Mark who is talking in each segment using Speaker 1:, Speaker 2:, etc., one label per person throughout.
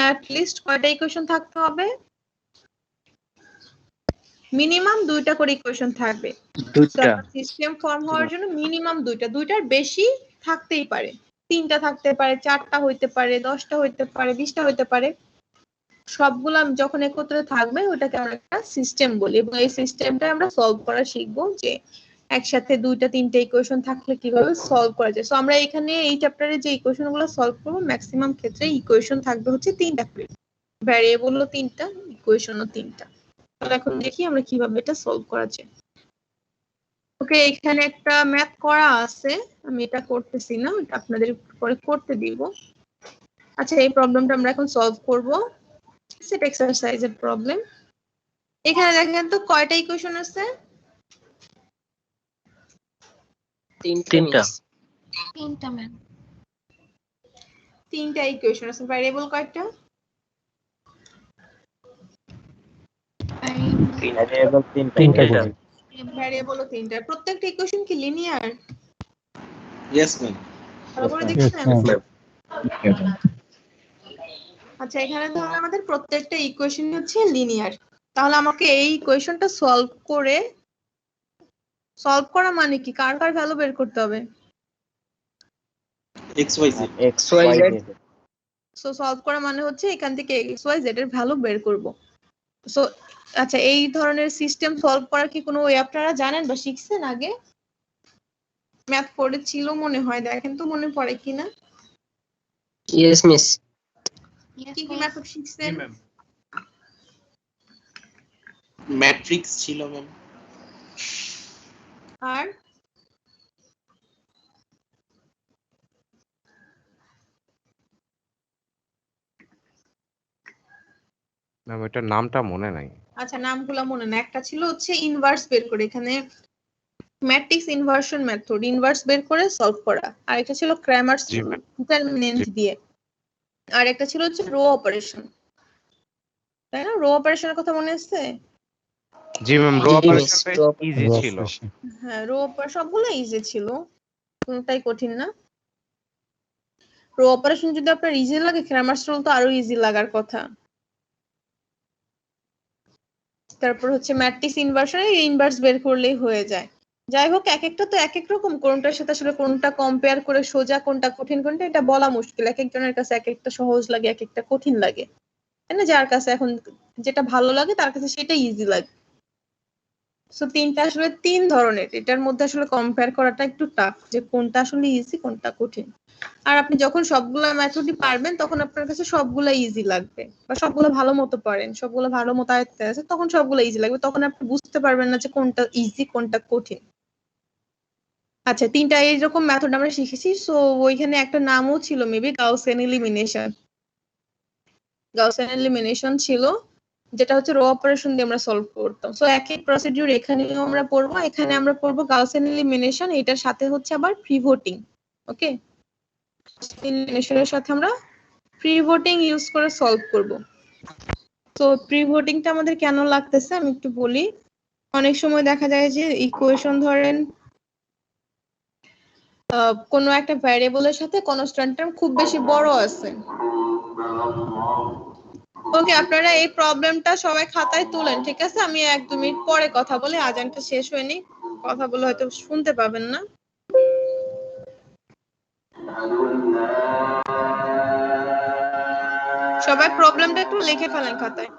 Speaker 1: At least কয়টা equation থাকতে হবে? মিনিমাম 2টা করে ইকুয়েশন থাকবে। সিস্টেম ফর্ম হওয়ার জন্য মিনিমাম 2টার বেশি থাকতেই পারে, 3টা থাকতে পারে, 4টা হইতে পারে, 10টা হইতে পারে, 20টা হইতে পারে। সবগুলা যখন একত্রে থাকবে ওটাকে আমরা একটা সিস্টেম বলি, এবং এই সিস্টেমটা আমরা সলভ করা শিখবো, যে একসাথে 2টা 3টা ইকুয়েশন থাকলে কিভাবে সলভ করা যায়। সো আমরা এখানে এই চ্যাপ্টারে যে ইকুয়েশন গুলো সলভ করবো ম্যাক্সিমাম ক্ষেত্রে ইকুয়েশন থাকবে হচ্ছে 3টা করে, ভ্যারিয়েবলও 3টা, ইকুয়েশনও 3টা। তাহলে এখন দেখি আমরা কিভাবে এটা সলভ করা যায়। ওকে, এখানে একটা ম্যাথ করা আছে, আমি এটা করতেছি না, এটা আপনাদের পরে করতে দিব। আচ্ছা, এই প্রবলেমটা আমরা এখন সলভ করব, সেট এক্সারসাইজের প্রবলেম। এখানে দেখেন তো কয়টা ইকুয়েশন আছে?
Speaker 2: 3টা ম্যাম।
Speaker 1: 3টা ইকুয়েশন আছে। ভ্যারিয়েবল কয়টা? ভ্যারিয়েবলও 3টা। প্রত্যেকটা ইকুয়েশন কি লিনিয়ার?
Speaker 3: Yes ma'am.
Speaker 1: ভালো করে দেখছেন? আচ্ছা, এখানে তাহলে আমাদের প্রত্যেকটা ইকুয়েশন হচ্ছে লিনিয়ার। তাহলে আমাকে এই ইকুয়েশনটা সলভ করা মানে কি? কার কার ভ্যালু বের করতে হবে?
Speaker 3: xyz।
Speaker 1: সো সলভ করা মানে হচ্ছে এখান থেকে xyz এর ভ্যালু বের করব। সো আচ্ছা, এই ধরনের সিস্টেম সলভ করার কি কোনো ওয়ে আপনারা জানেন বা শিখছেন আগে? ম্যাথ পড়েছিল মনে হয়, দেখেন তো মনে পড়ে কিনা।
Speaker 4: Yes miss.
Speaker 1: কি কি মেথড শিখছেন?
Speaker 3: ম্যাট্রিক্স ছিল ম্যাম।
Speaker 1: আর
Speaker 5: ম্যাম এটার নামটা মনে নাই।
Speaker 1: আচ্ছা, নামগুলো মনে না। একটা ছিল হচ্ছে ইনভার্স বের করে, এখানে ম্যাট্রিক্স ইনভার্সন মেথড, ইনভার্স বের করে সলভ করা। আর একটা ছিল ক্র্যামারস ডিটারমিনেন্ট দিয়ে। আর একটা ছিল হচ্ছে রো অপারেশন, তাই না? রো অপারেশনের কথা মনে আছে?
Speaker 5: জি ম্যাম, রো অপারেশনটা ইজি ছিল।
Speaker 1: হ্যাঁ, রো অপারেশন সবগুলো ইজি ছিল, কোনটাই কঠিন না। রো অপারেশন যদি আপনার ইজি লাগে, ক্র্যামারস রুল তো আরো ইজি লাগার কথা। তারপর হচ্ছে ম্যাট্রিক্স ইনভার্সনে ইনভার্স বের করলেই হয়ে যায়। যাই হোক, এক একটা তো এক এক রকম, কোনটার সাথে আসলে কোনটা কম্পেয়ার করে সোজা কোনটা কঠিন কোনটা এটা বলা মুশকিল। এক একজনের কাছে এক একটা সহজ লাগে, এক একটা কঠিন লাগে, তাই না? যার কাছে এখন যেটা ভালো লাগে তার কাছে সেটাই ইজি লাগে। সো তিনটা আসলে 3 ধরনের, এটার মধ্যে আসলে কম্পেয়ার করাটা একটু টাফ, যে কোনটা আসলে ইজি কোনটা কঠিন। আর আপনি যখন সবগুলা মেথডই পারবেন তখন আপনার কাছে সবগুলা ইজি লাগবে, বা সবগুলো ভালো মতো পারেন, সবগুলো ভালো মতো আয়ত্তে আছে, তখন সবগুলো ইজি লাগবে। তখন আপনি বুঝতে পারবেন না যে কোনটা ইজি কোনটা কঠিন। আচ্ছা, 3টা এইরকম মেথড আমরা শিখেছি। সো ওইখানে একটা নামও ছিল maybe Gaussian elimination. Gaussian elimination ছিল, যেটা হচ্ছে রো অপারেশন দিয়ে আমরা সলভ করতাম। সো একই প্রসিডিউর এখানেও আমরা পড়বো। এখানে আমরা পড়বো গাউসিয়ান এলিমিনেশন, এটার সাথে হচ্ছে আবার প্রিভোটিং। ওকে, এলিমিনেশনের সাথে আমরা প্রিভোটিং ইউজ করে সলভ করব। তো প্রিভোটিংটা আমাদের কেন লাগতেছে আমি একটু বলি। অনেক সময় দেখা যায় যে ইকুয়েশন ধরেন কোনো একটা ভ্যারিয়েবলের সাথে কনস্ট্যান্ট টার্ম খুব বেশি বড় আছে। ওকে, আপনারা এই প্রবলেমটা সবাই খাতায় তুলেন, ঠিক আছে? আমি 1-2 মিনিট পরে কথা বলি, আজানটা শেষ হয়নি, কথা বলে হয়তো শুনতে পাবেন না। সবাই প্রবলেমটা একটু লিখে ফেলেন খাতায়।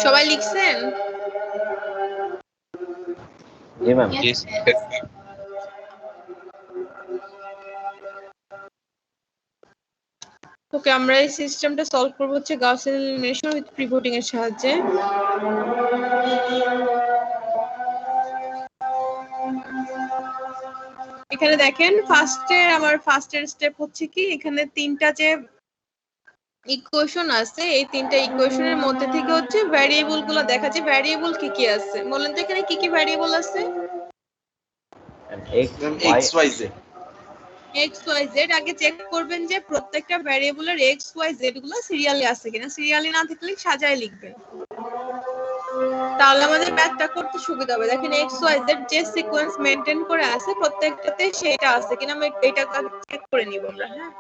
Speaker 1: সবাই লিখছেন?
Speaker 4: জি ম্যাম।
Speaker 2: Yes.
Speaker 1: ওকে, আমরা এই সিস্টেমটা সলভ করব হচ্ছে গাউসিয়ান এলিমিনেশন উইথ পিভটিং এর সাহায্যে। এখানে দেখেন ফার্স্টের স্টেপ হচ্ছে কি, এখানে তিনটা যে ইকুয়েশন আছে, এই তিনটা ইকুয়েশনের মধ্যে থেকে হচ্ছে ভ্যারিয়েবল গুলো দেখা যায় ভ্যারিয়েবল কি কি আছে। বলেন তো এখানে কি কি ভ্যারিয়েবল আছে?
Speaker 3: Ma'am X Y Z.
Speaker 1: X Y Z আগে চেক করবেন যে প্রত্যেকটা ভ্যারিয়েবলের এক্স ওয়াই জেড গুলো সিরিয়ালি আছে কিনা। সিরিয়ালি না থাকলে সাজায় লিখবেন, তাহলে আমাদের ম্যাথটা করতে সুবিধা হবে। দেখেন এক্স ওয়াই জেড যে সিকোয়েন্স মেইনটেইন করে আছে প্রত্যেকটাতে সেটা আছে কিনা আমি এটা চেক করে নিব আমরা। হ্যাঁ,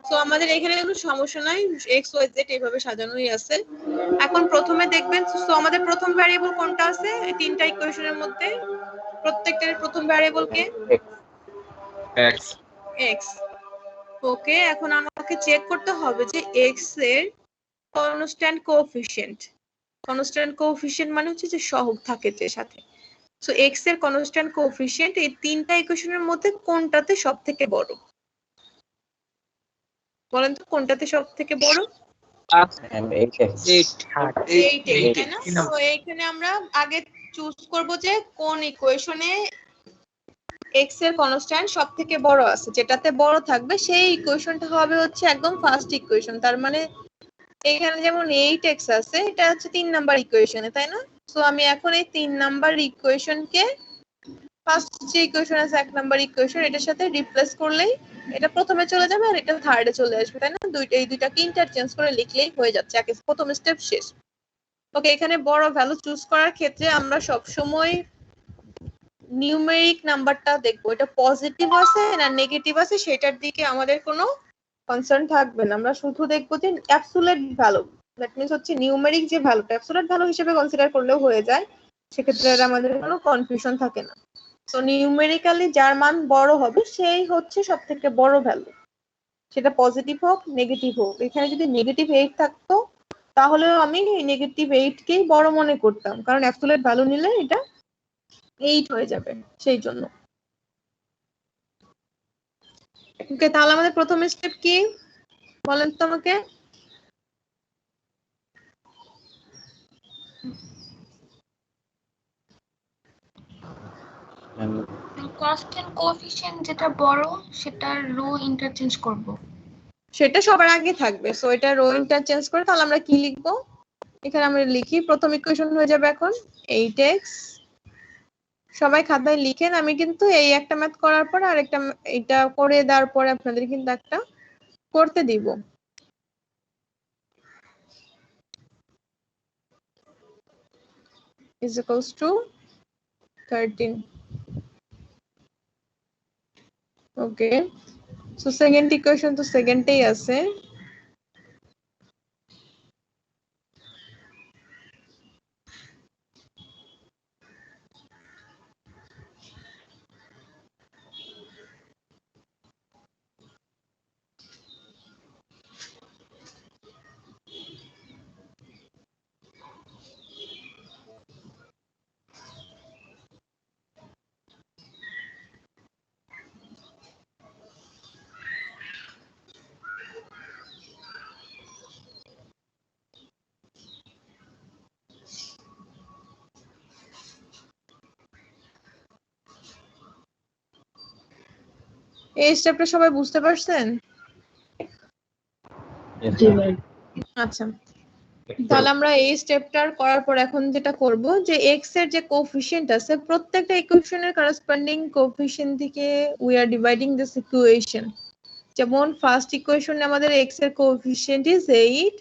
Speaker 1: সো আমাদের এখানে কোনো সমস্যা নাই, এক্স ওয়াই জেড এইভাবে সাজানোই আছে। এখন প্রথমে দেখবেন, সো আমাদের প্রথম ভ্যারিয়েবল কোনটা আছে এই তিনটা ইকুয়েশনের মধ্যে? প্রত্যেকটার প্রথম ভ্যারিয়েবল কে?
Speaker 3: এক্স।
Speaker 1: এক্স। ওকে, এখন আমাকে চেক করতে হবে যে এক্স এর কনস্ট্যান্ট কোএফিসিয়েন্ট। কনস্ট্যান্ট কোএফিসিয়েন্ট মানে হচ্ছে যে সহগ থাকে যে সাথে। সো এক্স এর কনস্ট্যান্ট কোএফিসিয়েন্ট এই তিনটা ইকুয়েশনের মধ্যে কোনটাতে সবথেকে বড়? বলেন তো কোনটাতে সবথেকে বড়?
Speaker 4: 8x।
Speaker 1: তাই না? তো এইখানে আমরা আগে চুজ করব যে কোন ইকুয়েশনে x এর কনস্ট্যান্ট সবথেকে বড় আছে। যেটাতে বড় থাকবে সেই ইকুয়েশনটা হবে হচ্ছে একদম ফার্স্ট ইকুয়েশন। তার মানে এখানে যেমন 8x আছে, এটা হচ্ছে 3 নাম্বার ইকুয়েশনে, তাই না? সো আমি এখন এই 3 নাম্বার ইকুয়েশনকে ফার্স্ট যে ইকুয়েশন আছে 1 নাম্বার ইকুয়েশন এটার সাথে রিপ্লেস করলেই এটা প্রথমে চলে যাবে আর এটা থার্ডে চলে আসবে, তাই না? এই দুইটাকে ইন্টারচেঞ্জ করে লিখলেই হয়ে যাচ্ছে, প্রথম স্টেপ শেষ। ওকে, এখানে বড় ভ্যালু চুজ করার ক্ষেত্রে আমরা সব সময় নিউমেরিক নাম্বারটা দেখবো, এটা পজিটিভ আছে না নেগেটিভ আছে সেটার দিকে আমাদের কোনো কনসার্ন থাকবে না। আমরা শুধু দেখবো যে অ্যাবসোলিউট ভ্যালু, দ্যাট মিন্স হচ্ছে নিউমেরিক যে ভ্যালুটা অ্যাবসোলিউট ভ্যালু হিসেবে কনসিডার করলেও হয়ে যায়, সেক্ষেত্রে আর আমাদের কোনো কনফিউশন থাকে না। তো নিউমেরিক্যালি যার মান বড় হবে সেই হচ্ছে সব থেকে বড় ভ্যালু, সেটা পজিটিভ হোক নেগেটিভ হোক। এখানে যদি নেগেটিভ 8 থাকতো তাহলেও আমি নেগেটিভ 8 কেই বড় মনে করতাম, কারণ অ্যাবসোলিউট ভ্যালু নিলে এটা 8 হয়ে যাবে সেই জন্য। ওকে, তাহলে আমাদের প্রথম স্টেপ কি বলেন তো আমাকে?
Speaker 2: কনস্ট্যান্ট কোএফিসিয়েন্ট যেটা বড় সেটার রো ইন্টারচেঞ্জ করব।
Speaker 1: সেটা সবার আগে থাকবে। সো এটা রো ইন্টারচেঞ্জ করে তাহলে আমরা কি লিখবো? এখানে আমরা লিখি প্রথম ইকুয়েশন হয়ে যাবে এখন 8x। সবাই খাতায় লিখেন, আমি কিন্তু এই একটা ম্যাথ করার পর আরেকটা এটা করে দেওয়ার পরে আপনাদের কিন্তু একটা করতে দিব। is equals to 13. Okay, so second equation তো সেকেন্ডেই আছে। এই স্টেপটা সবাই বুঝতে পারছেন? আচ্ছা, তাহলে আমরা এই স্টেপটার করার পর এখন যেটা করব যে এক্স এর যে কোএফিসিয়েন্ট আছে প্রত্যেকটা ইকুয়েশনের করেসপন্ডিং কোএফিসিয়েন্ট থেকে we are dividing this equation. যেমন ফার্স্ট ইকুয়েশনে আমাদের এক্স এর coefficient is 8,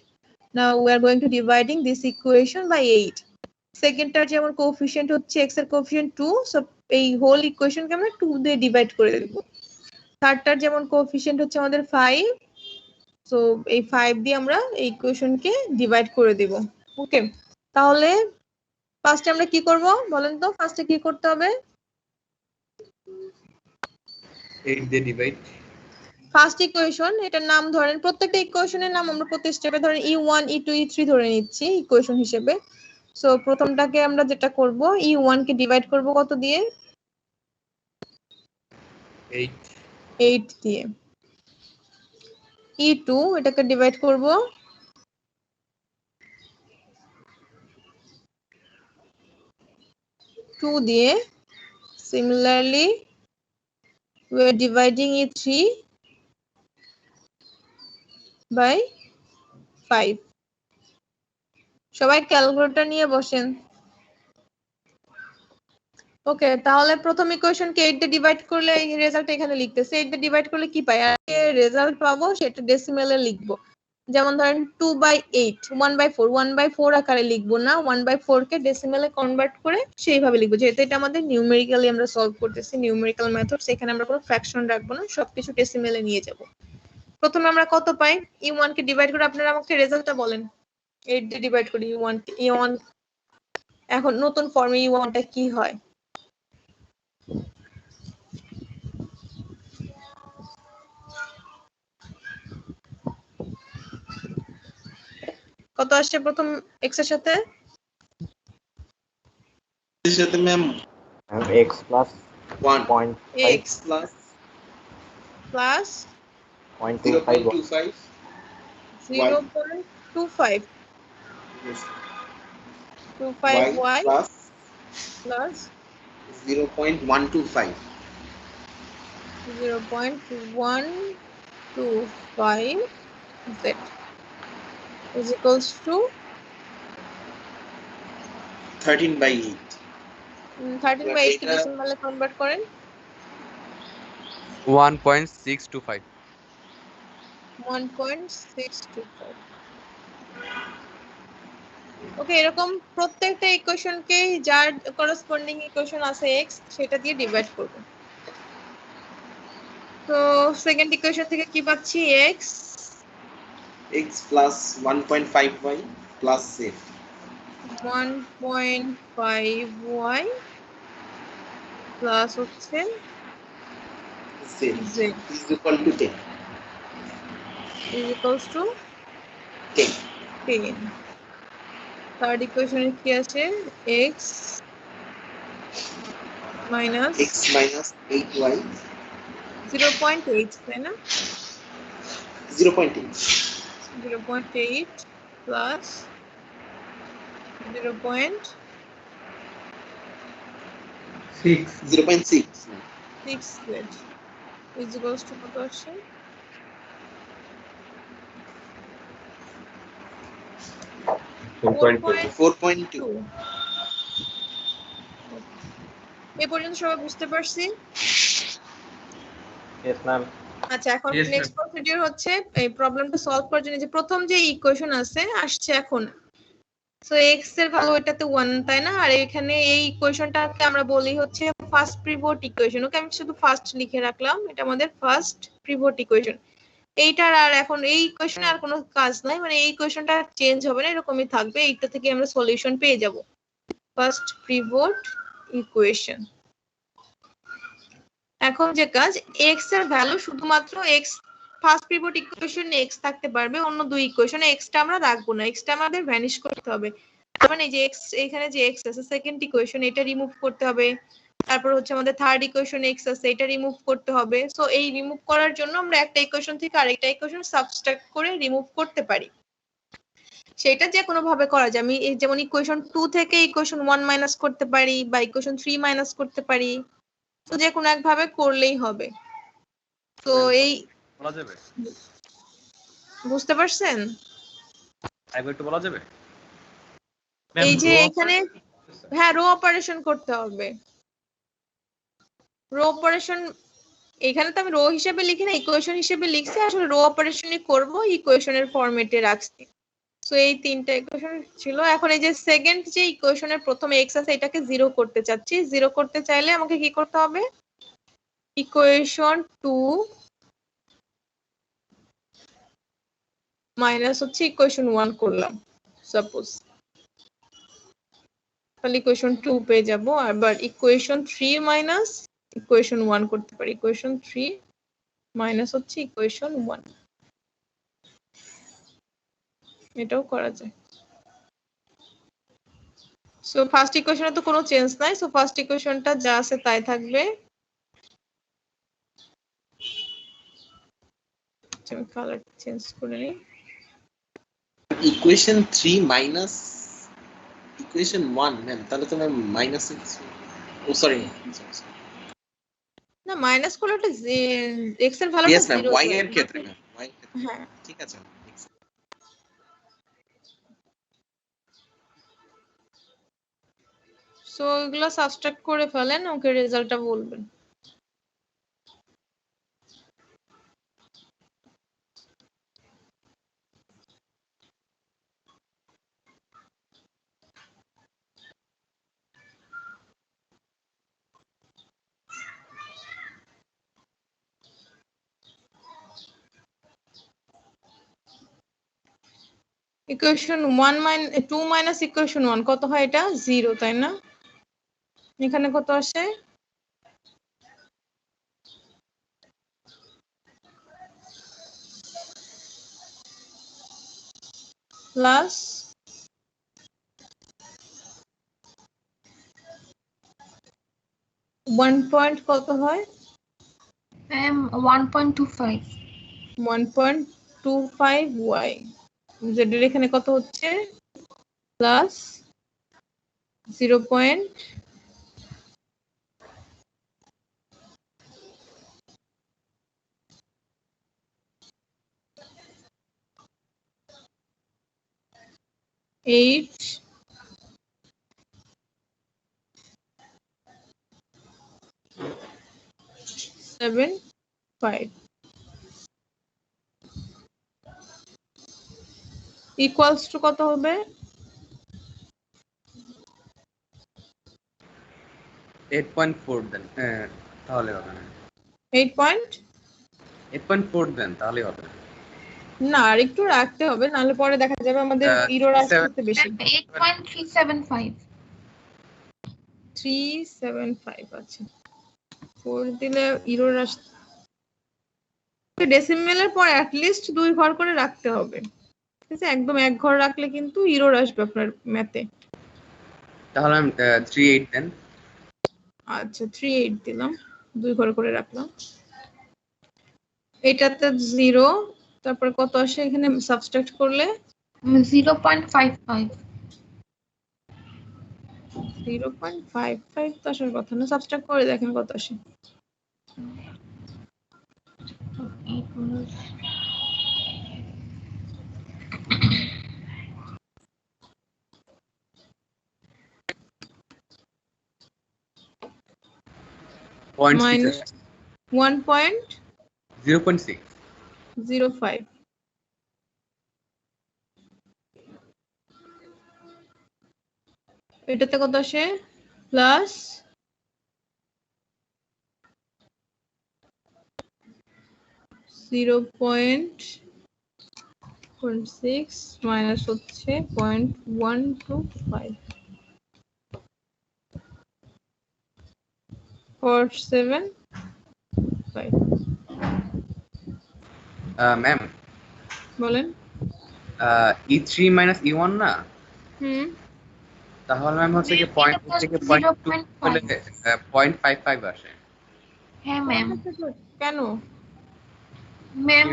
Speaker 1: now we are going to dividing this equation by 8। সেকেন্ডটার যেমন কোএফিসিয়েন্ট হচ্ছে এক্স এর কোএফিসিয়েন্ট 2, সো এই হোল ইকুয়েশনকে আমরা 2 দিয়ে ডিভাইড করে দেব। থার্ডটার যেমন কোএফিসিয়েন্ট হচ্ছে আমাদের 5, সো এই 5 দিয়ে আমরা এই ইকুয়েশনকে ডিভাইড করে দেব। ওকে, তাহলে ফার্স্টে আমরা কি করব বলেন তো? ফার্স্টে কি করতে হবে?
Speaker 3: 8 দিয়ে ডিভাইড
Speaker 1: ফার্স্ট ইকুয়েশন, এটার নাম ধরেন, প্রত্যেকটা ইকুয়েশনের নাম আমরা প্রতি স্টেপে ধরেন E1 E2 E3 ধরে নিচ্ছি ইকুয়েশন হিসেবে। সো প্রথমটাকে আমরা যেটা করব, E1 কে ডিভাইড করব কত দিয়ে? 8 দিয়ে। E2 এটাকে ডিভাইড করব 2 দিয়ে। Similarly, we are dividing E3 by 5. সবাই ক্যালকুলেটর নিয়ে বসেন। ওকে, তাহলে প্রথম ইকুয়েশনকে 8 দিয়ে ডিভাইড করলে এই রেজাল্ট এখানে লিখতেছে। 8 দিয়ে ডিভাইড করলে কি পাই? আর রেজাল্ট পাবো সেটা ডেসিমেলে লিখবো। যেমন ধরেন 2/8, 1/4, 1/4 আকারে লিখবো না, 1/4 কে ডেসিমেলে কনভার্ট করে সেইভাবে লিখবো। যেহেতু এটা আমাদের নিউমেরিক্যালি আমরা সলভ করতেছি, নিউমেরিক্যাল মেথড, সেখানে আমরা কোনো ফ্র্যাকশন রাখবো না, সবকিছু ডেসিমেলে নিয়ে যাব। প্রথমে আমরা কত পাই? E1 কে ডিভাইড করে আপনারা আমাকে রেজাল্টটা বলেন। 8 দিয়ে ডিভাইড করি E1, এখন নতুন ফর্মে E1 টা কি হয়? কত আসছে প্রথম x এর সাথে?
Speaker 3: এর সাথে ma'am
Speaker 6: x plus 1.5
Speaker 3: x plus
Speaker 1: plus
Speaker 6: 0.25
Speaker 1: 0.25
Speaker 3: yes,
Speaker 1: 25y
Speaker 3: plus
Speaker 1: plus
Speaker 3: 0.125
Speaker 1: 0.125 z is equals to
Speaker 3: 13/8
Speaker 1: 13/8 K ডেসিমালে convert করেন
Speaker 7: 1.625
Speaker 1: 1.625। ওকে, এরকম প্রত্যেকটা ইকুয়েশনকে যার করেসপন্ডিং ইকুয়েশন আছে x সেটা দিয়ে ডিভাইড করব। তো সেকেন্ড ইকুয়েশন থেকে কি পাচ্ছি?
Speaker 3: x plus 1.5y plus z
Speaker 1: 1.5y plus হচ্ছে
Speaker 3: z
Speaker 1: z
Speaker 3: is equal to 10
Speaker 1: is equals to 10. Third ইকুয়েশনে কি আছে? x minus
Speaker 3: 8y
Speaker 1: 0.8, তাই না?
Speaker 3: 0.8
Speaker 1: 0.8 plus 0.6 z is equals to কত আসছে? 4.2। এ পর্যন্ত সবাই বুঝতে পারছি?
Speaker 6: yes ma'am
Speaker 1: আচ্ছা, এখন নেক্সট প্রসিডিউর হচ্ছে এই প্রবলেমটা সলভ করার জন্য যে প্রথম যে ইকুয়েশন আসছে এখন, সো x এর ভ্যালু এটাতে 1, তাই না? আর এখানে এই ইকুয়েশনটাকে আমরা বলি হচ্ছে ফার্স্ট পিভট ইকুয়েশন। ওকে, আমি শুধু ফার্স্ট লিখে রাখলাম, এটা আমাদের ফার্স্ট পিভট ইকুয়েশন। এইটার আর এখন এই ইকুয়েশনে আর কোনো কাজ নাই, মানে এই ইকুয়েশনটা চেঞ্জ হবে না, এরকমই থাকবে। এইটা থেকে আমরা সলিউশন পেয়ে যাব। First pivot equation. এখন যে কাজ, x এর ভ্যালু শুধুমাত্র x ফার্স্ট পিভট ইকুয়েশনে x থাকতে পারবে, অন্য দুই ইকুয়েশনে x টা আমরা রাখবো না, x টা আমাদের ভ্যানিশ করতে হবে। মানে যে x, এখানে যে x আছে সেকেন্ড ইকুয়েশন, এটা রিমুভ করতে হবে। তারপর হচ্ছে আমাদের থার্ড ইকুয়েশন x আছে, এটা রিমুভ করতে হবে। সো এই রিমুভ করার জন্য আমরা একটা ইকুয়েশন থেকে আরেকটা ইকুয়েশন সাবট্রাক্ট করে রিমুভ করতে পারি। সেটা যে কোনো ভাবে করা যায়। আমি যেমন ইকুয়েশন 2 থেকে ইকুয়েশন 1 মাইনাস করতে পারি, বা ইকুয়েশন 3 মাইনাস করতে পারি। তো যে কোনো একভাবে করলেই হবে। তো এই
Speaker 7: বলা যাবে,
Speaker 1: বুঝতে পারছেন?
Speaker 7: একবার একটু বলা যাবে?
Speaker 1: এই যে এখানে হ্যাঁ রো অপারেশন করতে হবে। রো অপারেশন এখানে তো আমি রো হিসেবে লিখি না, ইকুয়েশন হিসেবে লিখছি। আসলে রো অপারেশনই করব, ইকুয়েশনের ফরম্যাটে রাখছি। সো এই তিনটা ইকুয়েশন ছিল। এখন এই যে সেকেন্ড যে ইকুয়েশনের প্রথম x আছে, এটাকে 0 করতে চাচ্ছি। 0 করতে চাইলে আমাকে কি করতে হবে? ইকুয়েশন 2 মাইনাস হচ্ছে ইকুয়েশন 1 করলাম সাপোজ, তাহলে ইকুয়েশন 2 পেয়ে যাব। আবার ইকুয়েশন 3 মাইনাস ইকুয়েশন 1 করতে পারি, ইকুয়েশন 3 মাইনাস হচ্ছে ইকুয়েশন 1, এটাও করা যায়। সো ফার্স্ট ইকুয়েশনে তো কোনো চেঞ্জ নাই, সো ফার্স্ট ইকুয়েশনটা যা আছে তাই থাকবে। আমি কালার চেঞ্জ করে নিই।
Speaker 3: ইকুয়েশন 3 মাইনাস ইকুয়েশন 1 ম্যাম, তাহলে তো ম্যাম মাইনাস, ও সরি
Speaker 1: না মাইনাস করলে ওটা এক্স এর ভ্যালুটা
Speaker 3: ইয়েস ম্যাম,
Speaker 1: 0
Speaker 3: y এর ক্ষেত্রে ম্যাম, y এর ক্ষেত্রে।
Speaker 1: হ্যাঁ
Speaker 3: ঠিক আছে ম্যাম।
Speaker 1: সো এগুলো সাবট্রাক্ট করে ফেলেন, ওকে রেজাল্টটা বলবেন। ইকুয়েশন 2 মাইনাস ইকুয়েশন 1 কত হয়? এটা 0 তাই না? এখানে কত আসে? প্লাস 1 পয়েন্ট কত হয়?
Speaker 2: ম্যাম 1.25।
Speaker 1: 1.25y। জেড এর এখানে কত হচ্ছে? প্লাস 0.8 7.5 ইকুয়ালস টু কত হবে?
Speaker 7: 8.4 দেন, তাহলে হবে না। 8.4 দেন তাহলে হবে না।
Speaker 1: না আর একটু রাখতে হবে, নাহলে পরে দেখা যাবে আমাদের ইরর আসতে বেশি।
Speaker 2: 8.375।
Speaker 1: 375 আছে, 4 দিলে ইরর আসতে, ডেসিমেলের পর অ্যাট লিস্ট 2 ঘর করে রাখতে হবে। ঠিক আছে, একদম এক ঘর রাখলে কিন্তু ইরর আসবে আপনার ম্যাথে।
Speaker 7: তাহলে আমি 3.8 দেন।
Speaker 1: আচ্ছা 3.8 দিলাম, 2 ঘর করে রাখলাম। এটাতে 0, তারপর কত আসে এখানে সাবট্রাক্ট করলে?
Speaker 2: 0.55।
Speaker 1: 0.55 তো আসার কথা না, সাবট্রাক্ট করে দেখেন কত আসে। মাইনাস 1.05। এটাতে কত আসে? প্লাস 0.6 মাইনাস হচ্ছে 0.125 475।
Speaker 7: ম্যাম
Speaker 1: বলেন।
Speaker 7: E3 মাইনাস E1 না, তাহলে ম্যাম হচ্ছে কি পয়েন্ট থেকে 0.55 আসে।
Speaker 2: হ্যাঁ ম্যাম।
Speaker 1: কেন
Speaker 2: ম্যাম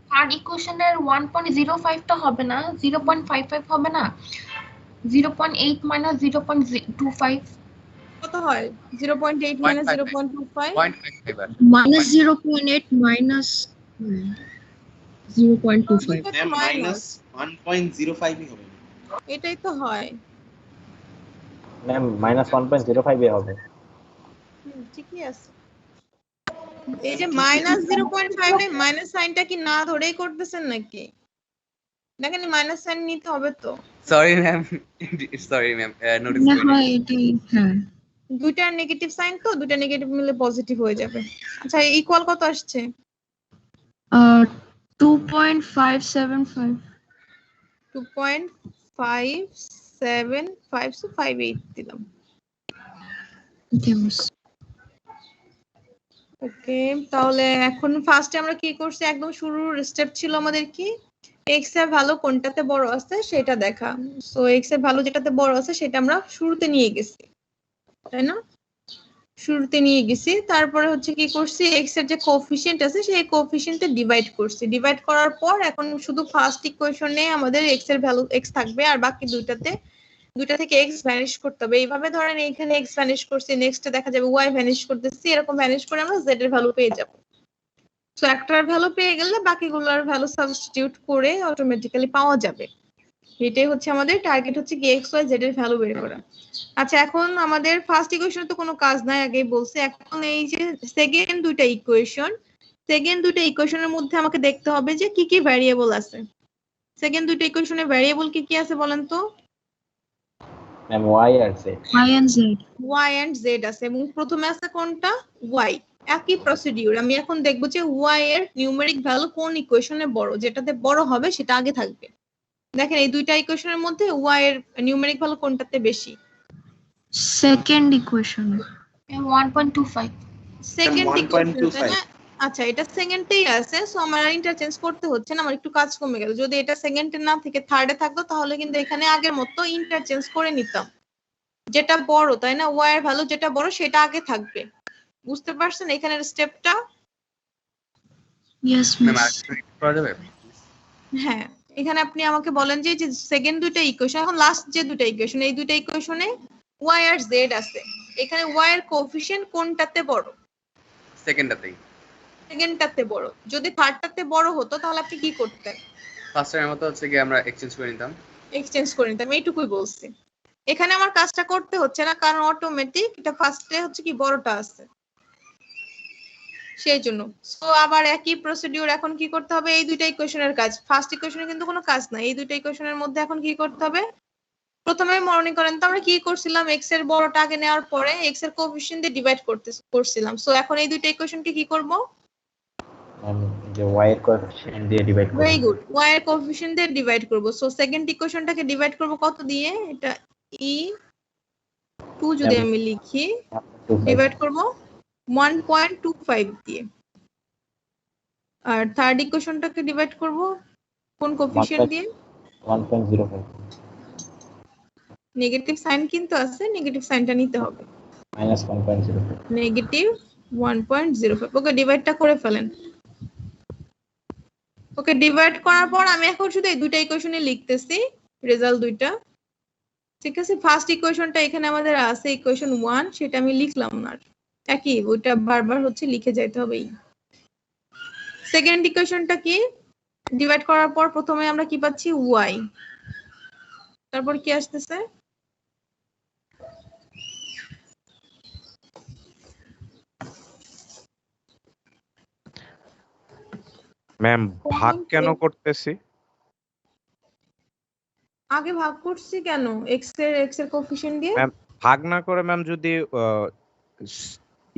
Speaker 2: থার্ড ইকুয়েশনের 1.05 টা হবে না, 0.55 হবে না? 0.8 মাইনাস 0.25
Speaker 1: কত হয়? 0.8 মাইনাস 0.25
Speaker 7: 0.55 আসে।
Speaker 8: minus 0.8 minus 0.25.
Speaker 3: ম্যাম মাইনাস 1.05 ই হবে।
Speaker 1: এটাই তো হয়।
Speaker 6: ম্যাম মাইনাস 1.05 এ হবে।
Speaker 1: ঠিকই আছে। এই যে মাইনাস 0.5 এ মাইনাস সাইনটা কি না ধরেই করতেছেন নাকি? দেখেন মাইনাস সাইন নিতে হবে তো।
Speaker 7: সরি ম্যাম, নোটিস
Speaker 8: না
Speaker 7: করিনি।
Speaker 8: হয় এটাই, হ্যাঁ।
Speaker 1: দুইটা নেগেটিভ সাইন তো, দুইটা নেগেটিভ মিলে পজিটিভ হয়ে যাবে। আচ্ছা ইকুয়াল কত আসছে?
Speaker 8: 2.575.
Speaker 1: 2.575 সো 58 দিলাম।
Speaker 8: Yes.
Speaker 1: ওকে, তাহলে এখন ফার্স্টে আমরা কি করছি, একদম শুরুর স্টেপ ছিল আমাদের কি এক্স এর ভ্যালু কোনটাতে বড় আছে সেটা দেখা। সো এক্স এর ভ্যালু যেটাতে বড় আছে সেটা আমরা শুরুতে নিয়ে গেছি, তাই না? শুরুতে নিয়ে গেছি, তারপরে হচ্ছে কি করছি, এক্স এর যে কোএফিসিয়েন্ট আছে সেই কোএফিসিয়েন্টে ডিভাইড করছি। ডিভাইড করার পর এখন শুধু ফার্স্ট ইকুয়েশনে আমাদের এক্স এর ভ্যালু এক্স থাকবে, আর বাকি দুইটা থেকে এক্স ভ্যানিশ করতে হবে। এইভাবে ধরেন এখানে এক্স ভ্যানিশ করছি, নেক্সটে দেখা যাবে ওয়াই ভ্যানিশ করতেছি, এরকম ভ্যানিশ করে আমরা জেড এর ভ্যালু পেয়ে যাব। সো একটার ভ্যালু পেয়ে গেলে বাকিগুলোর ভ্যালু সাবস্টিটিউট করে অটোমেটিক্যালি পাওয়া যাবে। এটাই হচ্ছে আমাদের টার্গেট, হচ্ছে কি এক্স ওয়াই জেড এর ভ্যালু বের করা। আচ্ছা, এখন আমাদের ফার্স্ট ইকুয়েশনে তো কোনো কাজ নাই, আগেই বলছি। এখন এই যে সেকেন্ড দুইটা ইকুয়েশনের মধ্যে আমাকে দেখতে হবে যে কি কি ভ্যারিয়েবল আছে। সেকেন্ড দুইটা ইকুয়েশনে ভ্যারিয়েবল কি কি আছে বলেন তো?
Speaker 6: ম্যাম ওয়াই আর Z.
Speaker 8: Y and Z.
Speaker 1: Y and Z আছে, এবং প্রথমে আছে কোনটা? ওয়াই। একই প্রসিডিউর, আমি এখন দেখবো যে ওয়াই এর নিউমেরিক ভ্যালু কোন ইকুয়েশনে বড়, যেটাতে বড় হবে সেটা আগে থাকবে। দেখেন এই দুইটা ইকুয়েশনের মধ্যে ওয়াই এর নিউমেরিক ভ্যালু কোনটাতে বেশি?
Speaker 8: Second equation.
Speaker 2: 1.25
Speaker 1: second
Speaker 3: 1.25
Speaker 1: equation. আচ্ছা, এটা সেকেন্ডেই আছে, সো আমার ইন্টারচেঞ্জ করতে হচ্ছে না, আমার একটু কাজ কমে গেল। যদি এটা সেকেন্ডে না থেকে থার্ডে থাকতো তাহলে কিন্তু এখানে আগের মতো ইন্টারচেঞ্জ করে নিতাম। যেটা বড়, তাই না, ওয়াই এর ভ্যালু যেটা বড় সেটা আগে থাকবে। বুঝতে পারছেন এখানের স্টেপটা?
Speaker 8: Yes,
Speaker 7: ma'am
Speaker 8: miss.
Speaker 7: আরেকটু repeat করা যাবে?
Speaker 1: হ্যাঁ, এখানে আপনি আমাকে বলেন যে সেকেন্ড দুইটা ইকুয়েশন, এখন লাস্ট যে দুইটা ইকুয়েশন, এই দুইটা ইকুয়েশনে ওয়াই আর জেড আছে, এখানে ওয়াই এর কোএফিসিয়েন্ট কোনটাতে বড়?
Speaker 7: সেকেন্ডটাতেই।
Speaker 1: সেকেন্ডটাতে বড়। যদি থার্ডটাতে বড় হতো তাহলে আপনি কি করতেন?
Speaker 7: ফার্স্ট টাইমের মতো হচ্ছে কি আমরা এক্সচেঞ্জ করে নিতাম।
Speaker 1: এক্সচেঞ্জ করে নিতাম, এইটুকুই বলছি। এখানে আমার কাজটা করতে হচ্ছে না, কারণ অটোমেটিক এটা ফার্স্টে হচ্ছে কি বড়টা আছে, সেই জন্য। সো আবার একই প্রসিডিউর, এখন কি করতে হবে, এই দুইটা ইকুয়েশনের কাজ। ফার্স্ট ইকুয়েশনে কিন্তু কোনো কাজ নাই, এই দুইটা ইকুয়েশনের মধ্যে এখন কি করতে হবে, প্রথমে মনে করেন তো আমরা কি করছিলাম, এক্স এর বড়টা আগে নেওয়ার পরে এক্স এর কোএফিসিয়েন্ট দিয়ে ডিভাইড করছিলাম। সো এখন এই দুইটা ইকুয়েশনকে কি করব,
Speaker 6: যে ওয়াই এর কোএফিসিয়েন্ট দিয়ে ডিভাইড করব।
Speaker 1: ভেরি গুড, ওয়াই এর কোএফিসিয়েন্ট দিয়ে ডিভাইড করব। সো সেকেন্ড ইকুয়েশনটাকে ডিভাইড করব কত দিয়ে, এটা e2 যদি আমি লিখি, ডিভাইড করব 1.25 দিয়ে। আর থার্ড ইকুয়েশনটাকে ডিভাইড করব কোন কোএফিসিয়েন্ট দিয়ে?
Speaker 6: 1.05
Speaker 1: নেগেটিভ সাইন কিন্তু আছে, নেগেটিভ সাইনটা নিতে হবে,
Speaker 6: -1.05
Speaker 1: নেগেটিভ 1.05। ওকে, ডিভাইডটা করে ফেলেন। ওকে, ডিভাইড করার পর আমি এখন শুধু এই দুইটা ইকুয়েশনে লিখতেছি রেজাল্ট দুইটা, ঠিক আছে? ফার্স্ট ইকুয়েশনটা এখানে আমাদের আছে ইকুয়েশন 1, সেটা আমি লিখলাম না, একই ওইটা বারবার হচ্ছে লিখে যাইতে হবে। সেকেন্ড ইকুয়েশনটা কি, ডিভাইড করার পর প্রথমে আমরা কি পাচ্ছি, ওয়াই, তারপর কি আসতেছে,
Speaker 5: ম্যাম ভাগ কেন করতেছি?
Speaker 1: আগে ভাগ করছি কেন, এক্স এর কোএফিসিয়েন্ট দিয়ে?
Speaker 5: ম্যাম ভাগ না করে ম্যাম যদি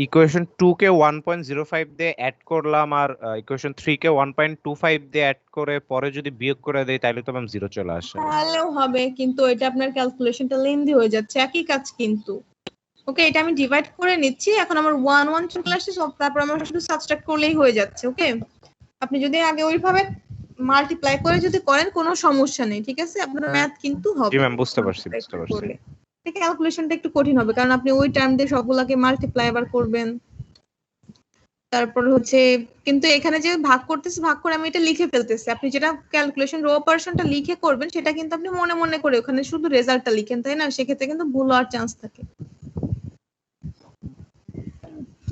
Speaker 5: ইকুয়েশন 2 কে 1.05 দিয়ে অ্যাড করলাম আর ইকুয়েশন 3 কে 1.25 দিয়ে অ্যাড করে পরে যদি বিয়োগ করে দেই তাহলে তো ম্যাম 0 চলে আসে।
Speaker 1: তাহলেও হবে, কিন্তু এটা আপনার ক্যালকুলেশনটা লেন্দি হয়ে যাচ্ছে, একই কাজ কিন্তু। ওকে, এটা আমি ডিভাইড করে নিচ্ছি, এখন আমার 1 চলে আসছে, তারপর আমার শুধু সাবট্রাক্ট করলেই হয়ে যাচ্ছে। ওকে, আপনি যদি আগে ওইভাবে মাল্টিপ্লাই করে যদি করেন কোনো সমস্যা নেই, ঠিক আছে? আপনার ম্যাথ কিন্তু হবে।
Speaker 5: জি ম্যাম, বুঝতে পারছি।
Speaker 1: ক্যালকুলেশনটা একটু কঠিন হবে, কারণ আপনি ওই টার্ম দিয়ে সবগুলাকে মাল্টিপ্লাই আবার করবেন। তারপর হচ্ছে কিন্তু এখানে যে ভাগ করতেছি, ভাগ করে আমি এটা লিখে ফেলতেছি। আপনি যেটা ক্যালকুলেশন রো অপারেশনটা লিখে করবেন সেটা কিন্তু আপনি মনে মনে করে ওখানে শুধু রেজাল্টটা লিখেন, তাই না? সেক্ষেত্রে কিন্তু ভুল হওয়ার চান্স থাকে।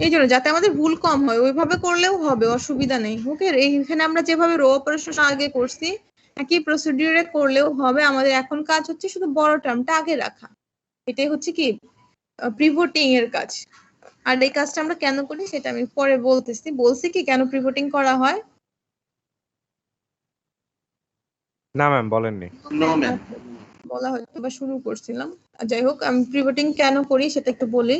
Speaker 1: এই জন্য যাতে আমাদের ভুল কম হয় ওইভাবে করলেও হবে, অসুবিধা নেই। ওকে, এইখানে আমরা যেভাবে রো অপারেশন আগে করছি একই প্রসিডিউরে করলেও হবে। আমাদের এখন কাজ হচ্ছে শুধু বড় টার্মটা আগে রাখা, এটাই হচ্ছে কি পিভটিং এর কাজ। আর এই কাজটা আমরা কেন করি সেটা আমি পরে বলছি কি কেন পিভটিং করা হয়।
Speaker 5: না ম্যাম বলেননি।
Speaker 3: নো ম্যাম,
Speaker 1: বলা হয়তো বা শুরু করছিলাম। যাই হোক, আমি পিভটিং কেন করি সেটা একটু বলি।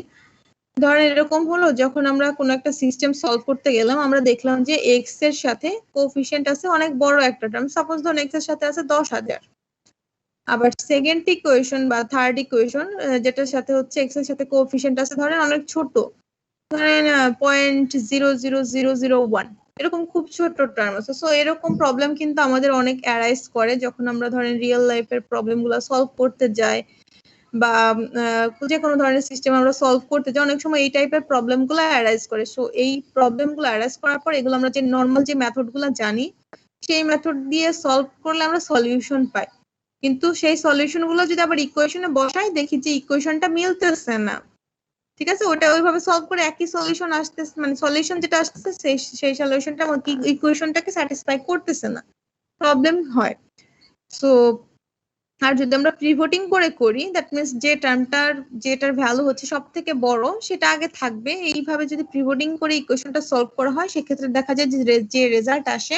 Speaker 1: ধরেন এরকম হলো, যখন আমরা কোনো একটা সিস্টেম সলভ করতে গেলাম, আমরা দেখলাম যে এক্স এর সাথে কোএফিসিয়েন্ট আছে অনেক বড় একটা টার্ম, সাপোজ ধরুন এক্স এর সাথে আছে 10,000। আবার সেকেন্ড ইকুয়েশন বা থার্ড ইকুয়েশন যেটার সাথে হচ্ছে এক্স এর সাথে কোএফিসিয়েন্ট আছে ধরেন অনেক ছোট, ধরেন 0.00001 এরকম খুব ছোট টার্ম আছে। সো এরকম প্রবলেম কিন্তু আমাদের অনেক অ্যারাইজ করে যখন আমরা ধরেন রিয়েল লাইফের প্রবলেমগুলো সলভ করতে যাই বা যে কোনো ধরনের সিস্টেম আমরা সলভ করতে যাই, অনেক সময় এই টাইপের প্রবলেমগুলো অ্যারাইজ করে। সো এই প্রবলেমগুলো অ্যারাইজ করার পর এগুলো আমরা যে নর্মাল যে মেথডগুলো জানি সেই মেথড দিয়ে সলভ করলে আমরা সলিউশন পাই। কিন্তু সেই সলিউশন গুলো যদি আবার ইকুয়েশনে বসাই দেখি যে ইকুয়েশনটা মিলতেছে না, ঠিক আছে, ওটা ওইভাবে সলভ করে একই সলিউশন আসতেছে, মানে সলিউশন যেটা আসতেছে সেই সলিউশনটা আমাকে ইকুয়েশনটাকে স্যাটিসফাই করতেছে না, প্রবলেম হয়। সো আর যদি আমরা পিভটিং করে করি, দ্যাট মিন্স যে যেটার ভ্যালু হচ্ছে সব থেকে বড় সেটা আগে থাকবে। এইভাবে যদি পিভটিং করে ইকুয়েশনটা সলভ করা হয় সেক্ষেত্রে দেখা যায় যে রেজাল্ট আসে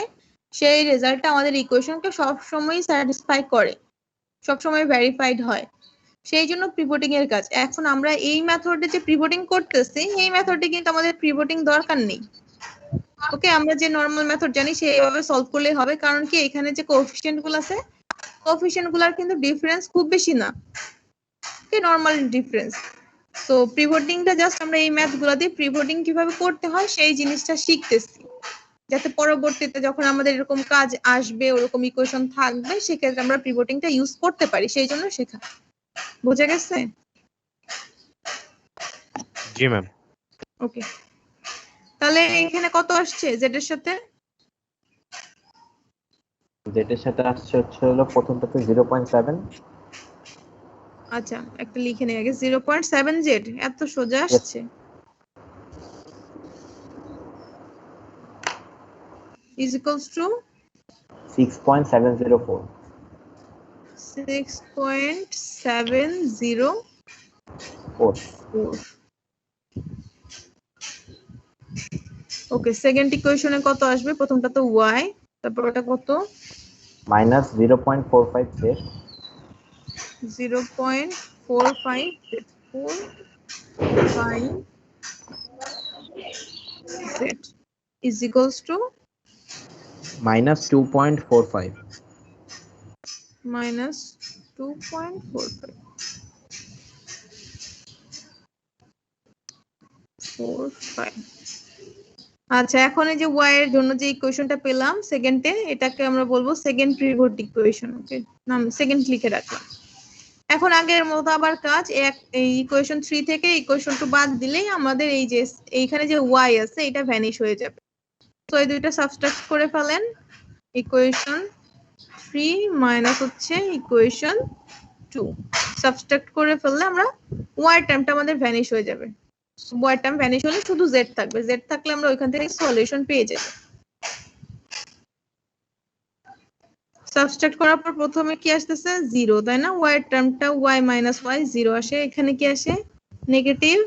Speaker 1: সেই রেজাল্টটা আমাদের ইকুয়েশনকে সবসময় স্যাটিসফাই করে, সবসময় ভেরিফাইড হয়। সেই জন্য পিভটিং এর কাজ। এখন আমরা এই মেথডে যে পিভটিং করতেছি এই মেথডে কিন্তু আমাদের পিভটিং দরকার নেই। ওকে, আমরা যে নরমাল মেথড জানি সেইভাবে সলভ করলেই হবে। কারণ কি এখানে যে কোএফিশিয়েন্ট গুলো আছে কোএফিশিয়েন্ট গুলার কিন্তু ডিফারেন্স খুব বেশি না, ওকে, নরমাল ডিফারেন্স। সো পিভটিংটা জাস্ট আমরা এই ম্যাথ গুলা দিয়ে পিভটিং কিভাবে করতে হয় সেই জিনিসটা শিখতেছি, যাতে পরবর্তীতে যখন আমাদের এরকম কাজ আসবে ওরকম ইকুয়েশন থাকবে সেক্ষেত্রে আমরা পিভটিংটা ইউজ করতে পারি, সেই জন্য শেখা। বোঝা গেছে?
Speaker 5: জি ম্যাম।
Speaker 1: ওকে, তাহলে এখানে কত আসছে জেড এর সাথে?
Speaker 6: যেটার সাথে আসছে হচ্ছে হলো প্রথমটাতে 0.7।
Speaker 1: আচ্ছা, একটা লিখে নেই আগে। 0.7 জেড, এত সোজা আসছে। is equals to
Speaker 6: 6.704
Speaker 1: 6.704। Okay, second ইকুয়েশনে কত আসবে? প্রথমটা তো y, তারপর ওটা কত?
Speaker 6: Minus 0.45 Z
Speaker 1: 0.45 z is equals to
Speaker 6: minus 2.45
Speaker 1: minus 2.45 আচ্ছা, এখন এই যে y এর জন্য যে ইকুয়েশনটা পেলাম সেকেন্ডে, এটাকে আমরা বলবো সেকেন্ড পিভট ইকুয়েশন। ওকে, নাম সেকেন্ড লিখে রাখলাম। এখন আগের মতো আবার কাজ, এই ইকুয়েশন 3 থেকে ইকুয়েশন 2 বাদ দিলেই আমাদের এই যে এইখানে যে y আছে এটা ভ্যানিশ হয়ে যাবে। তো এই দুইটা সাবট্রাক্ট করে ফেলেন। ইকুয়েশন 3 মাইনাস হচ্ছে ইকুয়েশন 2 সাবট্রাক্ট করে ফেললে আমরা y টার্মটা আমাদের ভ্যানিশ হয়ে যাবে। y টার্ম ভ্যানিশ হলে শুধু z থাকবে, z থাকলে আমরা ওইখান থেকে সলিউশন পেয়ে যাব। সাবট্রাক্ট করার পর প্রথমে কি আসতেছে? 0, তাই না? y এর টার্মটা y মাইনাস y 0 আসে। এখানে কি আসে? নেগেটিভ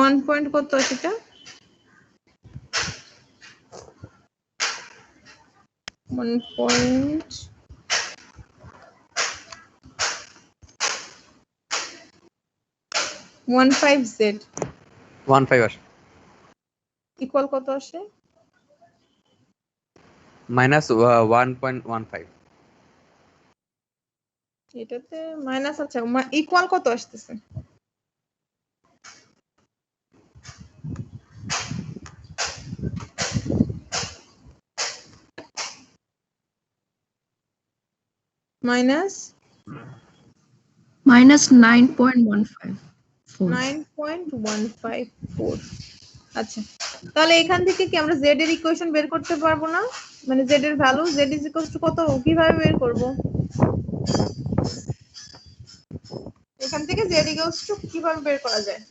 Speaker 1: 1 পয়েন্ট কত আসে এটা? 1.15 z
Speaker 7: 1.5 আসে
Speaker 1: ইকুয়াল কত আসে?
Speaker 7: মাইনাস 1.15।
Speaker 1: এটাতে মাইনাস, আচ্ছা ইকুয়াল কত আসতেছে? মাইনাস 9.154। আচ্ছা, তাহলে এখান থেকে কি আমরা z এর ইকুয়েশন বের করতে পারবো না? মানে z এর value z is equals to কত কিভাবে বের করব? এখান থেকে z ইকুয়ালস টু কিভাবে বের করা যায়?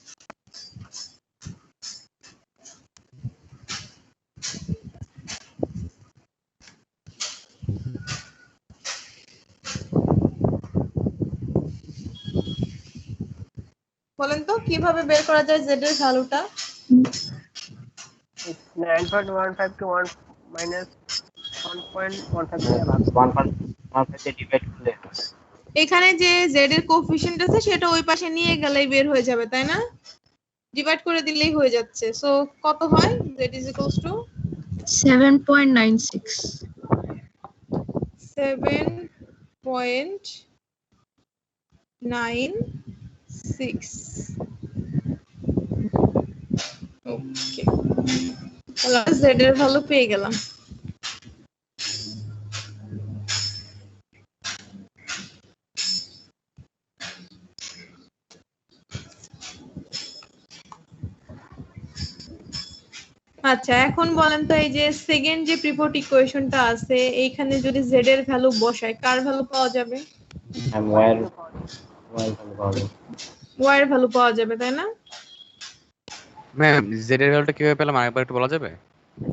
Speaker 1: বলেন তো কিভাবে বের করা যায় z এর ভ্যালুটা?
Speaker 9: 9.15 to 1 minus 1.15
Speaker 6: 1.15 ডিভাইড করলে
Speaker 1: এখানে যে z এর কোএফিশিয়েন্ট আছে সেটা ওই পাশে নিয়ে গেলেই বের হয়ে যাবে, তাই না? ডিভাইড করে দিলেই হয়ে যাচ্ছে। সো কত হয়? z is equals to
Speaker 8: 7.96।
Speaker 1: 7.96 9 6 ওকে তাহলে z এর ভ্যালু পেয়ে গেলাম আচ্ছা এখন বলেন তো এই যে সেকেন্ড যে প্রিপোর্ট ইকুয়েশনটা আছে এইখানে যদি z এর ভ্যালু বসাই কার ভ্যালু পাওয়া যাবে
Speaker 6: ম্যাম ওয়ার ভ্যালু পাওয়া যাবে
Speaker 1: y এর ভ্যালু পাওয়া যাবে তাই না
Speaker 7: ম্যাম জেড এর ভ্যালুটা কিভাবে পেলাম আরেকবার একটু বলা যাবে?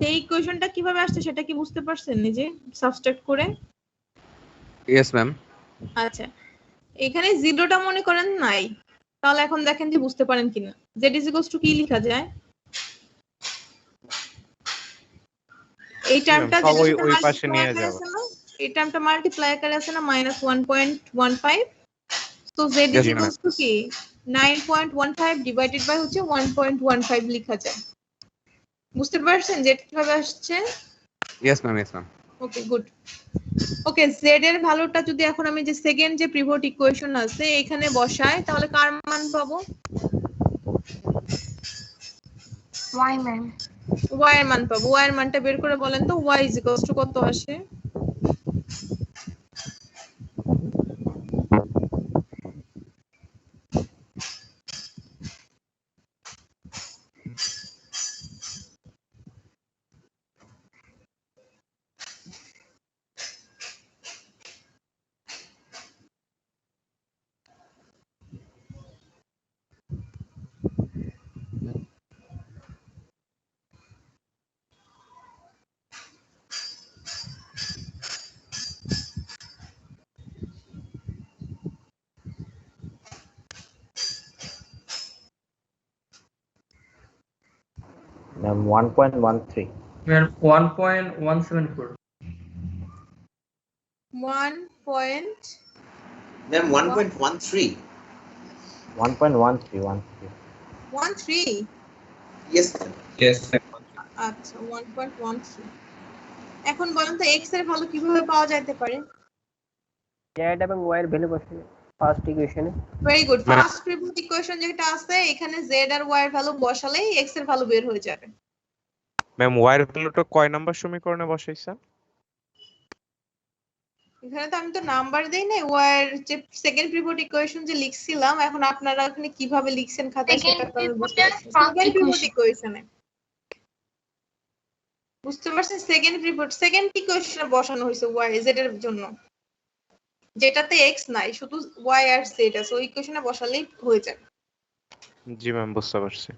Speaker 1: এই ইকুয়েশনটা কিভাবে আসছে সেটা কি বুঝতে পারছেন নিজে সাবস্ট্রাক্ট করে
Speaker 7: ইয়েস ম্যাম।
Speaker 1: আচ্ছা এখানে জিরোটা মনে করেন নাই তাহলে এখন দেখেন যে বুঝতে পারেন কিনা z ইজ ইকুয়ালস টু কি লেখা যায় এই টার্মটা
Speaker 5: সব ওই
Speaker 1: যেটা
Speaker 5: ওই পাশে
Speaker 1: multiply
Speaker 5: নিয়ে
Speaker 1: আকারে
Speaker 5: যাবো।
Speaker 1: আছে না এই টার্মটা মাল্টিপ্লাই আকারে আছে না -1.15 so z
Speaker 7: Yes,
Speaker 1: is equals to কি 9.15 ডিভাইডেড বাই হচ্ছে 1.15 লেখা যায় বুঝতে পারছেন যে কিভাবে আসছে
Speaker 7: yes ma'am yes ma'am.
Speaker 1: Okay good okay z এর ভ্যালুটা যদি এখন আমি যে সেকেন্ড যে পিভট ইকুয়েশন আছে এখানে বসাই তাহলে কার মান পাবো
Speaker 2: y ম্যাম
Speaker 1: y এর মান পাবো y এর মানটা বের করে বলেন তো y ইজ ইকুয়ালস টু কত আসে
Speaker 6: ম্যাম 1.13
Speaker 9: 1.174
Speaker 3: ম্যাম 1.13
Speaker 6: 1.13
Speaker 3: ইয়েস
Speaker 1: আচ্ছা 1.13 এখন বলেন তো x এর ভ্যালু কিভাবে পাওয়া যেতে পারে
Speaker 9: z এবং y এর ভ্যালু বসে ফার্স্ট ইকুয়েশনে
Speaker 1: very good first pivot equation যেটা আছে এখানে z আর y এর ভ্যালু বসালেই x এর ভ্যালু বের হয়ে যাবে
Speaker 5: ম্যাম y এর ভ্যালুটা কয় নাম্বার সমীকরণে বসাইছেন
Speaker 1: এখানে তো আমি তো নাম্বার দেই নাই y এর যে সেকেন্ড পিভট ইকুয়েশন যে লিখছিলাম এখন আপনারা এখানে কিভাবে লিখছেন খাতায়
Speaker 2: Second
Speaker 1: সেটা তো আমি
Speaker 2: pivot
Speaker 1: বুঝতে
Speaker 2: এর
Speaker 1: পারছি
Speaker 2: first
Speaker 1: সেকেন্ড পিভট
Speaker 2: equation।
Speaker 1: ইকুয়েশনে বুঝতে পারছেন সেকেন্ড ইকুয়েশনে বসানো হয়েছে y z এর জন্য যেটাতে x নাই শুধু y আর z আছে ওই ইকুয়েশনে বসালেই হয়ে যাবে
Speaker 5: জি ম্যাম বুঝতে পারছি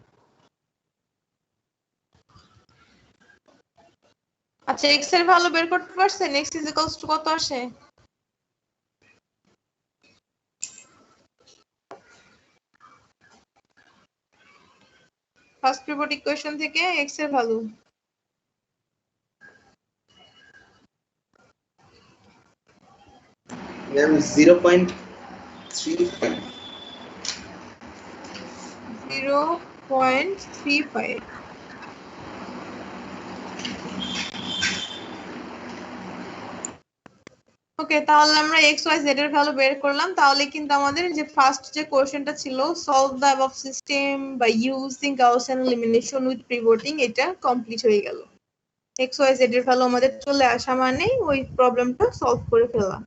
Speaker 1: আচ্ছা x এর ভ্যালু বের করতে পারছেন x ইজ ইকুয়ালস টু কত আসে ফার্স্ট পিভট ইকুয়েশন থেকে x এর ভ্যালু
Speaker 3: ম্যাম 0.35
Speaker 1: 0.35 ওকে তাহলে আমরা x y z এর ভ্যালু বের করলাম তাহলে কিন্তু আমাদের যে ফার্স্ট যে কোশ্চেনটা ছিল solve the above system by using Gaussian elimination with pivoting এটা কমপ্লিট হয়ে গেল x y z এর ভ্যালু আমাদের চলে আসা মানে ওই প্রবলেমটা সলভ করে ফেলা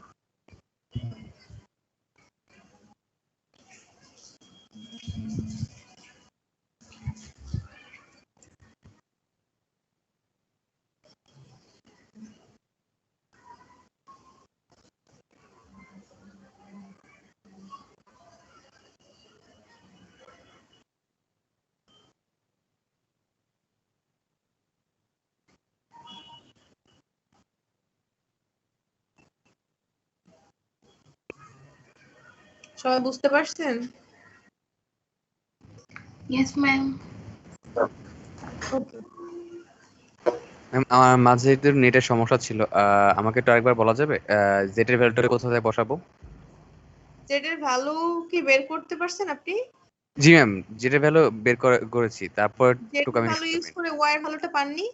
Speaker 1: সবাই বুঝতে পারছেন
Speaker 2: yes ম্যাম
Speaker 1: ওকে
Speaker 7: ম্যাম আমার মাঝে একটু নেটের সমস্যা ছিল আমাকে একটু আরেকবার বলা যাবে জেড এর ভ্যালুটা কোথায় বসাবো
Speaker 1: z এর ভ্যালু কি বের করতে পারছেন আপনি
Speaker 7: জি ম্যাম জেড এর ভ্যালু বের করেছি তারপর
Speaker 1: z এর
Speaker 7: একটু কমেন্ট
Speaker 1: ভ্যালু ইউজ করে y এর ভ্যালুটা পাননি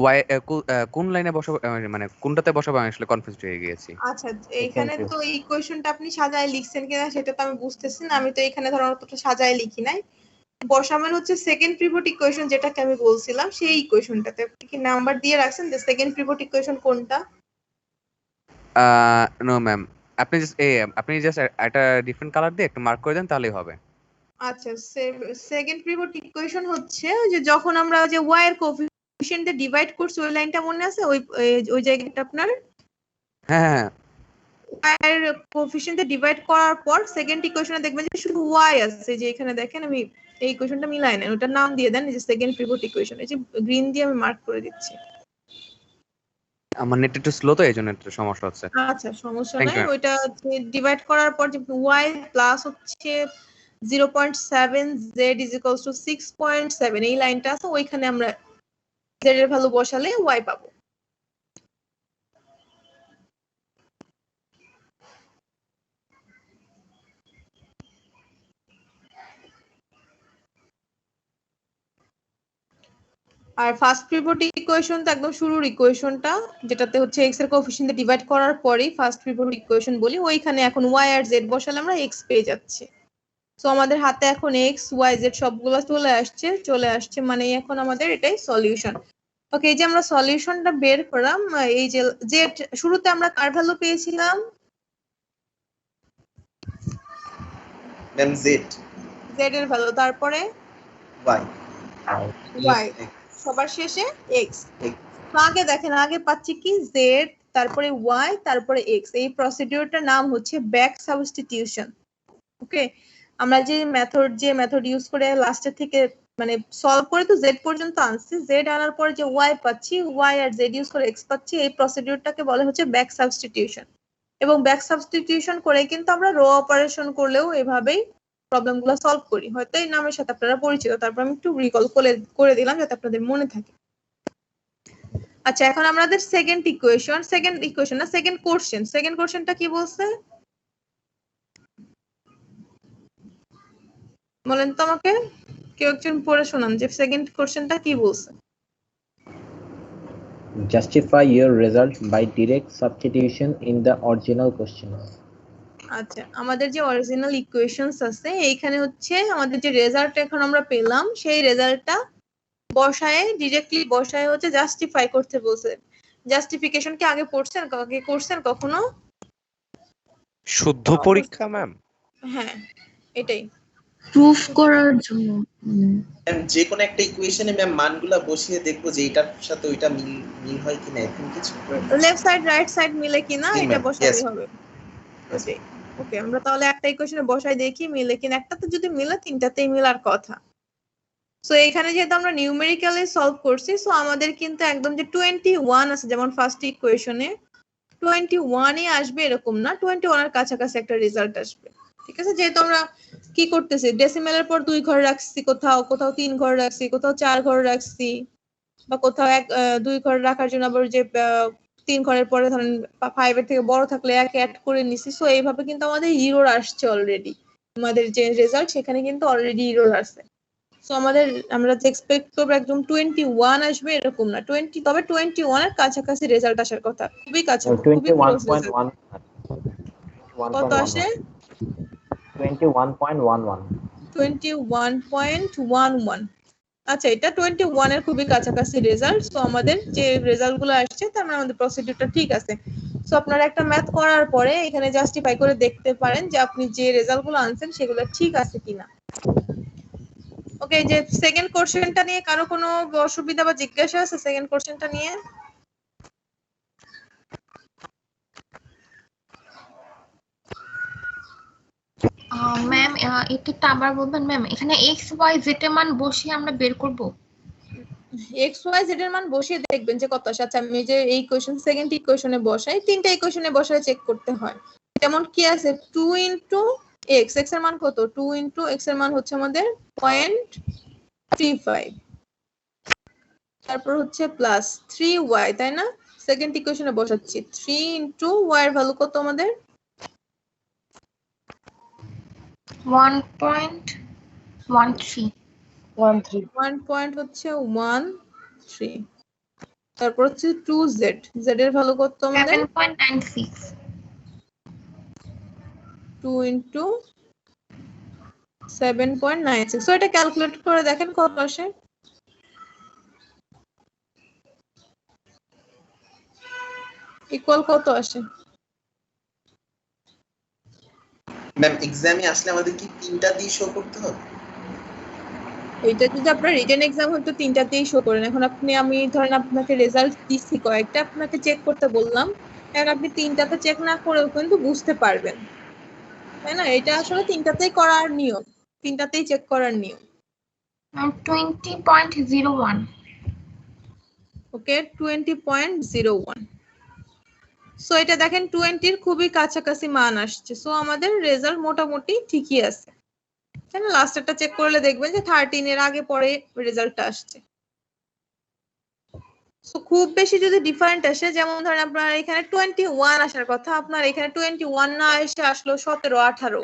Speaker 7: ওয়াই কোন লাইনে বসাবো মানে কোনটাতে বসাবো আমি আসলে কনফিউজ হয়ে গিয়েছি।
Speaker 1: আচ্ছা, এইখানে তো এই কোয়েশ্চনটা আপনি সাজায় লিখছেন কিনা সেটা তো আমি বুঝতেছি না। আমি তো এখানে ধরো অতটা সাজায় লিখি নাই। বসাবেন হচ্ছে সেকেন্ড পিভট ইকুয়েশন, যেটাকে আমি বলছিলাম সেই ইকুয়েশনটাতে। আপনি কি নাম্বার দিয়ে রাখছেন যে সেকেন্ড পিভট ইকুয়েশন কোনটা?
Speaker 7: নো ম্যাম, আপনি জাস্ট একটা ডিফারেন্ট কালার দিয়ে একটু মার্ক করে দেন তাহলেই হবে।
Speaker 1: আচ্ছা, সেকেন্ড পিভট ইকুয়েশন হচ্ছে যে যখন আমরা যে y এর কোএফিসিয়েন্ট দিয়ে ডিভাইড করছি, ওই লাইনটা মনে আছে? ওই জায়গাটা আপনার
Speaker 7: হ্যাঁ
Speaker 1: y এর কোএফিসিয়েন্ট দিয়ে ডিভাইড করার পর সেকেন্ড ইকুয়েশনে দেখবেন যে শুধু y আছে। যে এখানে দেখেন আমি এই ইকুয়েশনটা মিলাই নেন, ওটার নাম দিয়ে দেন যে সেকেন্ড পিভট ইকুয়েশন। এই যে গ্রিন দিয়ে আমি মার্ক করে দিচ্ছি।
Speaker 7: আমার নেট একটু স্লো তো এই জন্য একটু সমস্যা হচ্ছে।
Speaker 1: আচ্ছা, সমস্যা
Speaker 7: Thank
Speaker 1: নাই।
Speaker 7: you.
Speaker 1: ওইটা ডিভাইড করার পর যে y প্লাস হচ্ছে 0.7 z is equals to 6.7 এই লাইনটা আছে, ওইখানে আমরা z এর ভ্যালু বসালে y পাবো। আর ফার্স্ট পিভট ইকুয়েশন তো একদম শুরুর ইকুয়েশনটা, যেটাতে হচ্ছে x এর কোএফিসিয়েন্ট দিয়ে ডিভাইড করার পরেই ফার্স্ট পিভট ইকুয়েশন বলি। ওইখানে এখন y আর z বসালে আমরা x পেয়ে যাচ্ছি। সো আমাদের হাতে এখন x y z সবগুলো চলে আসছে, মানে এখন আমাদের এটাই সলিউশন। ওকে, এই যে আমরা সলিউশনটা বের করলাম, এই যে z শুরুতে আমরা কার ভ্যালু পেয়েছিলাম?
Speaker 3: ম্যাম z
Speaker 1: এর ভ্যালু, তারপরে y, সবার শেষে x। তো আগে দেখেন, আগে পাচ্ছি কি z, তারপরে y, তারপরে x। এই প্রসিডিউরটার নাম হচ্ছে ব্যাক সাবস্টিটিউশন। ওকে, আমরা যে মেথড ইউজ করে লাস্টের থেকে মানে সলভ করে তো z পর্যন্ত আনছি, z আনার পর যে y পাচ্ছি, y আর z ইউজ করে x পাচ্ছি, এই প্রসিডিউরটাকে বলে হচ্ছে ব্যাক সাবস্টিটিউশন। এবং ব্যাক সাবস্টিটিউশন করে কিন্তু আমরা রো অপারেশন করলেও এভাবেই প্রবলেমগুলো সলভ করি। হয়তো এই নামের সাথে আপনারা পরিচিত, তারপর আমি একটু রিকল করে দিলাম যাতে আপনাদের মনে থাকে। আচ্ছা, এখন আমাদের সেকেন্ড কোশ্চেনটা কি বলছে বলেন তো আমাকে, কেউ একজন পড়ে শোনান যে সেকেন্ড কোশ্চেনটা কি বলছে।
Speaker 6: Justify your result by direct substitution in the original question.
Speaker 1: আচ্ছা, আমাদের যে অরিজিনাল ইকুয়েশনস আছে এইখানে হচ্ছে আমাদের যে রেজাল্ট এখন আমরা পেলাম, সেই রেজাল্টটা ডিরেক্টলি বসায় হচ্ছে জাস্টিফাই করতে বলছে। জাস্টিফিকেশন কি আগে করছেন কখনো?
Speaker 5: শুদ্ধ পরীক্ষা ম্যাম?
Speaker 1: হ্যাঁ, এটাই
Speaker 8: প্রুফ করার জন্য।
Speaker 3: ম্যাম যে কোনো একটা ইকুয়েশনে ম্যাম মানগুলা বসিয়ে দেখবো যে এটার সাথে ওইটা মিল হয় কিনা, এরকম কিছু
Speaker 1: লেফট সাইড রাইট সাইড মিলে কিনা
Speaker 3: জি,
Speaker 1: এটা
Speaker 3: ma'am.
Speaker 1: বসাতে
Speaker 3: Yes.
Speaker 1: হবে। ওকে, আমরা তাহলে একটা ইকুয়েশনে বসাই দেখি মিলে কিনা। একটাতে যদি মিলে, তিনটাতেই মিলার কথা। সো এখানে যেহেতু আমরা নিউমেরিক্যালি সলভ করছি, সো আমাদের কিন্তু একদম যে 21 আছে, যেমন ফার্স্ট ইকুয়েশনে 21ই আসবে এরকম না, 21 এর কাছাকাছি একটা রেজাল্ট আসবে। ঠিক আছে, যেহেতু আমরা কি করতেছি, ডেসিমেলের পর 2 ঘর রাখছি, কোথাও 3 ঘর রাখছি, কোথাও 4 ঘর রাখছি, বা কোথাও 2 ঘর রাখার জন্য আবার যে 3 ঘরের পরে ধরেন 5 এর থেকে বড় থাকলে 1 অ্যাড করে নিছি। সো এইভাবে কিন্তু আমাদের ইরর আসছে অলরেডি। আমাদের যে রেজাল্ট সেখানে কিন্তু অলরেডি ইরর আসছে। সো আমরা যে এক্সপেক্ট করবো একদম 21 আসবে এরকম না, 20, তবে 21 এর কাছাকাছি রেজাল্ট আসার কথা, খুবই কাছাকাছি, খুবই ক্লোজ রেজাল্ট।
Speaker 6: 21.1
Speaker 1: কত আসে?
Speaker 6: 21.11
Speaker 1: 21.11। আচ্ছা, এটা 21 এর খুবই কাছাকাছি রেজাল্ট। সো আমাদের যে রেজাল্ট গুলো আসছে তার মানে আমাদের প্রসিডিউরটা ঠিক আছে। সো আপনারা একটা ম্যাথ করার পরে এখানে জাস্টিফাই করে দেখতে পারেন যে আপনি যে রেজাল্ট গুলো আনছেন সেগুলো ঠিক আছে কিনা। ওকে, যে সেকেন্ড কোশ্চেনটা নিয়ে কারো কোনো অসুবিধা বা জিজ্ঞাসা আছে? সেকেন্ড কোশ্চেনটা নিয়ে
Speaker 2: ম্যাম এটা একটু আবার বলবেন ম্যাম? এখানে এক্স ওয়াই জেড এর মান বসিয়ে আমরা বের করব?
Speaker 1: এক্স ওয়াই জেড এর মান বসিয়ে দেখবেন যে কত আসে। আচ্ছা, আমি যে এই কোশ্চেন সেকেন্ড ইকুয়েশনে বসাই, তিনটা ইকুয়েশনে বসায় চেক করতে হয়। যেমন কি আছে, 2 ইনটু এক্স, এক্স এর মান কত? 2 ইনটু এক্স এর মান হচ্ছে আমাদের 0.35, তারপর হচ্ছে প্লাস 3y, তাই না? সেকেন্ড ইকুয়েশনে বসাচ্ছি 3 ইনটু y এর ভ্যালু কত আমাদের?
Speaker 2: 1.13
Speaker 1: 1 পয়েন্ট হচ্ছে 13। তারপর হচ্ছে 2z, z এর ভ্যালু কত আমাদের
Speaker 2: 7.96
Speaker 1: 2 into 7.96। সো এটা ক্যালকুলেট করে দেখেন কত আসে। ইকুয়াল কত আসে?
Speaker 3: ম্যাম এক্সামে আসলে আমাদের কি তিনটা দিয়ে শো করতে হবে?
Speaker 1: এটা যদি আপনার রিটেন এক্সাম হতো তিনটাতেই শো করেন। এখন আমি ধরেন আপনাকে রেজাল্ট দিচ্ছি কয়েকটা, আপনাকে চেক করতে বললাম, এখন আপনি তিনটাতে চেক না করেও কিন্তু বুঝতে পারবেন, তাই না? এটা আসলে তিনটাতেই করার নিয়ম, তিনটাতেই চেক করার নিয়ম।
Speaker 2: 20.01
Speaker 1: ওকে 20.01। সো এটা দেখেন 20-র খুবই কাছাকাছি মান আসছে। সো আমাদের রেজাল্ট মোটামুটি ঠিকই আছে, তাই না? লাস্টেরটা চেক করলে দেখবেন যে 13 এর আগে পরে রেজাল্টটা আসছে। সো খুব বেশি যদি ডিফারেন্ট আসে, যেমন ধরেন আপনার এখানে 21 আসার কথা, আপনার এখানে 21 না এসে আসলো 17, 18,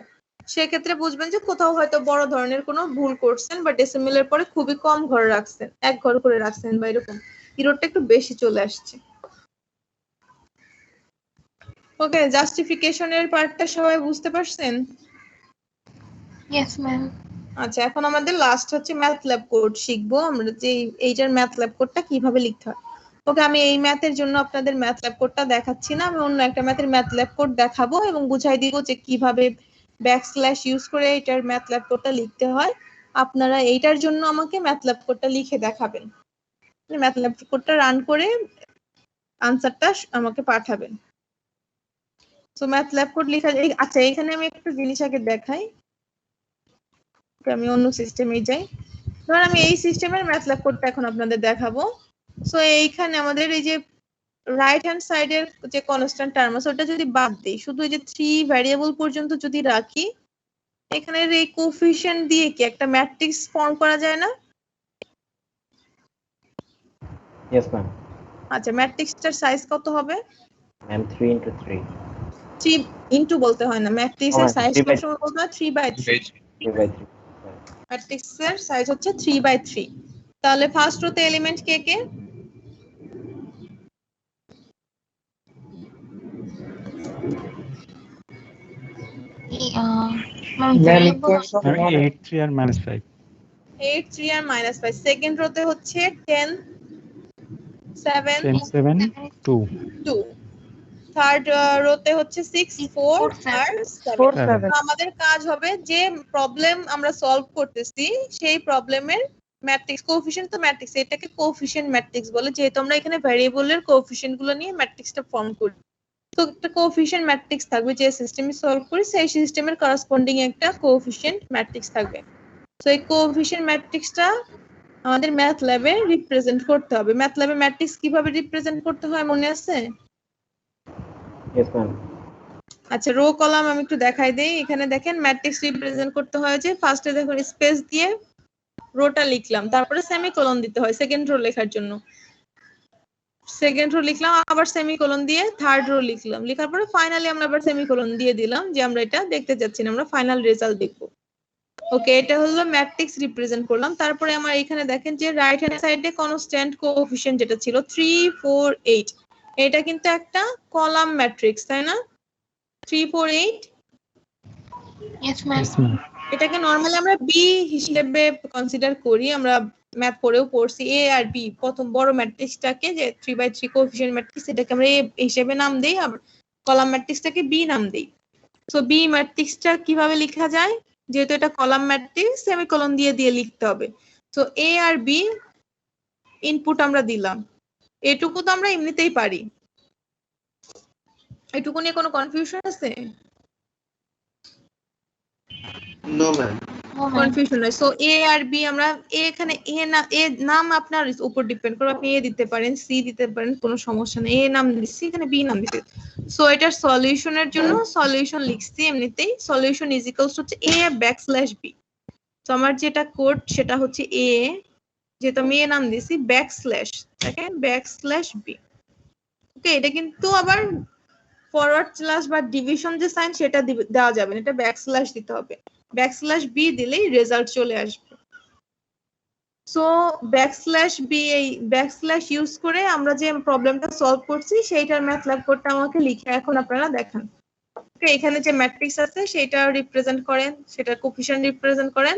Speaker 1: সেক্ষেত্রে বুঝবেন যে কোথাও হয়তো বড় ধরনের কোনো ভুল করছেন বা ডেসিমেলের পরে খুবই কম ঘর রাখছেন, এক ঘর করে রাখছেন বা এরকম ইরোরটা একটু বেশি চলে আসছে। ওকে, জাস্টিফিকেশনের পার্টটা সবাই বুঝতে পারছেন?
Speaker 2: yes ma'am
Speaker 1: আচ্ছা, এখন আমাদের লাস্ট হচ্ছে ম্যাথল্যাব কোড শিখবো আমরা, যে এইটার ম্যাথল্যাব কোডটা কিভাবে লিখতে হয়। ওকে, আমি এই ম্যাথের জন্য আপনাদের ম্যাথল্যাব কোডটা দেখাচ্ছি না, আমি অন্য একটা ম্যাথের ম্যাথল্যাব কোড দেখাবো এবং বুঝাই দিব যে কিভাবে ব্যাকস্ল্যাশ ইউজ করে এটার ম্যাথল্যাব কোডটা লিখতে হয়। আপনারা এইটার জন্য আমাকে ম্যাথল্যাব কোডটা লিখে দেখাবেন, ম্যাথল্যাব কোডটা রান করে আনসারটা আমাকে পাঠাবেন। তো ম্যাথল্যাব কোড লেখা, আচ্ছা এখানে আমি একটা জিনিস আগে দেখাই, আমি অন্য সিস্টেমে যাই। ধর আমি এই সিস্টেমের ম্যাথল্যাব কোডটা এখন আপনাদের দেখাবো। সো এইখানে আমাদের এই যে রাইট হ্যান্ড সাইডের যে কনস্ট্যান্ট টার্ম আছে ওটা যদি বাদ দেই, শুধু এই যে 3 ভ্যারিয়েবল পর্যন্ত যদি রাখি, এখানে এই কোফিশিয়েন্ট দিয়ে কি একটা ম্যাট্রিক্স ফর্ম করা যায় না?
Speaker 6: Yes, ma'am.
Speaker 1: আচ্ছা, ম্যাট্রিক্সটার সাইজ কত হবে?
Speaker 6: Ma'am, 3 into 3.
Speaker 1: 3 ইনটু বলতে হয় না, ম্যাট্রিক্সের সাইজ
Speaker 6: 3 by
Speaker 1: সবসময় বলতে হয় 3/3।
Speaker 6: 3 by 3.
Speaker 1: ম্যাট্রিক্সের সাইজ হচ্ছে 3/3। তাহলে ফার্স্ট রোতে এলিমেন্ট কে কে?
Speaker 2: ma'am variable
Speaker 10: 8, 3 আর -5।
Speaker 1: 8, 3 আর -5। সেকেন্ড রোতে হচ্ছে 10, 7,
Speaker 10: 10, 7, 2।
Speaker 1: 2। থার্ড রোতে হচ্ছে 6, 4 আর 7। আমাদের কাজ হবে যে প্রবলেম আমরা সলভ করতেছি সেই প্রবলেমের ম্যাট্রিক্স কোএফিশিয়েন্ট, তো ম্যাট্রিক্স এটাকে কোএফিশিয়েন্ট ম্যাট্রিক্স বলে, যেহেতু আমরা এখানে ভ্যারিয়েবলের কোএফিশিয়েন্ট গুলো নিয়ে ম্যাট্রিক্সটা ফর্ম করি। তো একটা কোএফিশিয়েন্ট ম্যাট্রিক্স থাকবে, যে সিস্টেমে সলভ করি সেই সিস্টেমের করেসপন্ডিং একটা কোএফিশিয়েন্ট ম্যাট্রিক্স থাকবে। তো এই কোএফিশিয়েন্ট ম্যাট্রিক্সটা আমাদের ম্যাথ ল্যাবে রিপ্রেজেন্ট করতে হবে। ম্যাথ ল্যাবে ম্যাট্রিক্স কিভাবে রিপ্রেজেন্ট করতে হয় মনে আছে?
Speaker 6: Yes, ma'am.
Speaker 1: আচ্ছা, রো কলাম আমি একটু দেখাই দেই। এখানে দেখেন ম্যাট্রিক্স রিপ্রেজেন্ট করতে হয় যে ফার্স্টে দেখুন স্পেস দিয়ে রোটা লিখলাম, তারপরে সেমিকোলন দিতে হয় সেকেন্ড রো লেখার জন্য। সেকেন্ড রো লিখলাম, আবার সেমিকোলন দিয়ে থার্ড রো লিখলাম, লেখার পরে ফাইনালি আমরা আবার সেমিকোলন দিয়ে দিলাম যে আমরা এটা দেখতে যাচ্ছি না, আমরা ফাইনাল রেজাল্ট দেখব। ওকে, এটা হলো ম্যাট্রিক্স রিপ্রেজেন্ট করলাম। তারপরে আমার এখানে দেখেন যে রাইট হ্যান্ড সাইডে কনস্ট্যান্ট কোএফিশিয়েন্ট যেটা ছিল 3, 4, 8, এটা কিন্তু একটা কলাম ম্যাট্রিক্স, তাই না? 3, 4, 8।
Speaker 2: yes ma'am
Speaker 1: এটাকে নরমালি আমরা বি হিসেবে কনসিডার করি, আমরা ম্যাথ পড়েও পড়ছি। এ আর বি, প্রথম বড় ম্যাট্রিক্সটাকে যে 3/3 কোএফিশিয়েন্ট ম্যাট্রিক্স, এটাকে আমরা এ হিসেবে নাম দেই, আর কলাম ম্যাট্রিক্সটাকে বি নাম দেই। সো বি ম্যাট্রিক্সটা কিভাবে লেখা যায়, যেহেতু এটা কলাম ম্যাট্রিক্স সেমিকোলন দিয়ে দিয়ে লিখতে হবে। সো এ আর বি ইনপুট আমরা দিলাম, এটুকু তো আমরা এমনিতেই পারি। এটুকু নিয়ে কোনো কনফিউশন আছে?
Speaker 3: No ma'am.
Speaker 1: কনফিউশন নাই। সো এ আর বি আমরা এখানে এ নাম আপনার উপর ডিপেন্ড করে, আপনি এ দিতে পারেন, সি দিতে পারেন, কোনো সমস্যা নেই। এ নাম দিচ্ছি, এখানে বি নাম দিচ্ছি। সো এটার সলিউশনের জন্য সলিউশন লিখছি এমনিতেই, সলিউশন ইজ ইকুয়ালস হচ্ছে এ ব্যাকস্ল্যাশ বি। তো আমার যেটা কোড সেটা হচ্ছে এ, যেটা আমি এ নাম দিছি, ব্যাকস্ল্যাশ, দেখেন ব্যাকস্ল্যাশ বি। ওকে, এটা কিন্তু আবার ফরওয়ার্ড স্ল্যাশ বা ডিভিশন যে সাইন সেটা দেওয়া যাবে না, এটা ব্যাকস্ল্যাশ দিতে হবে। ব্যাকস্ল্যাশ বি দিলেই রেজাল্ট চলে আসবে। সো ব্যাকস্ল্যাশ বি এই ব্যাকস্ল্যাশ ইউজ করে আমরা যে প্রবলেমটা সলভ করছি সেইটার ম্যাথল্যাব কোডটা আমাকে লিখে এখন আপনারা দেখান। ওকে, এখানে যে ম্যাট্রিক্স আছে সেটা রিপ্রেজেন্ট করেন, সেটা কোফিশিয়েন্ট রিপ্রেজেন্ট করেন,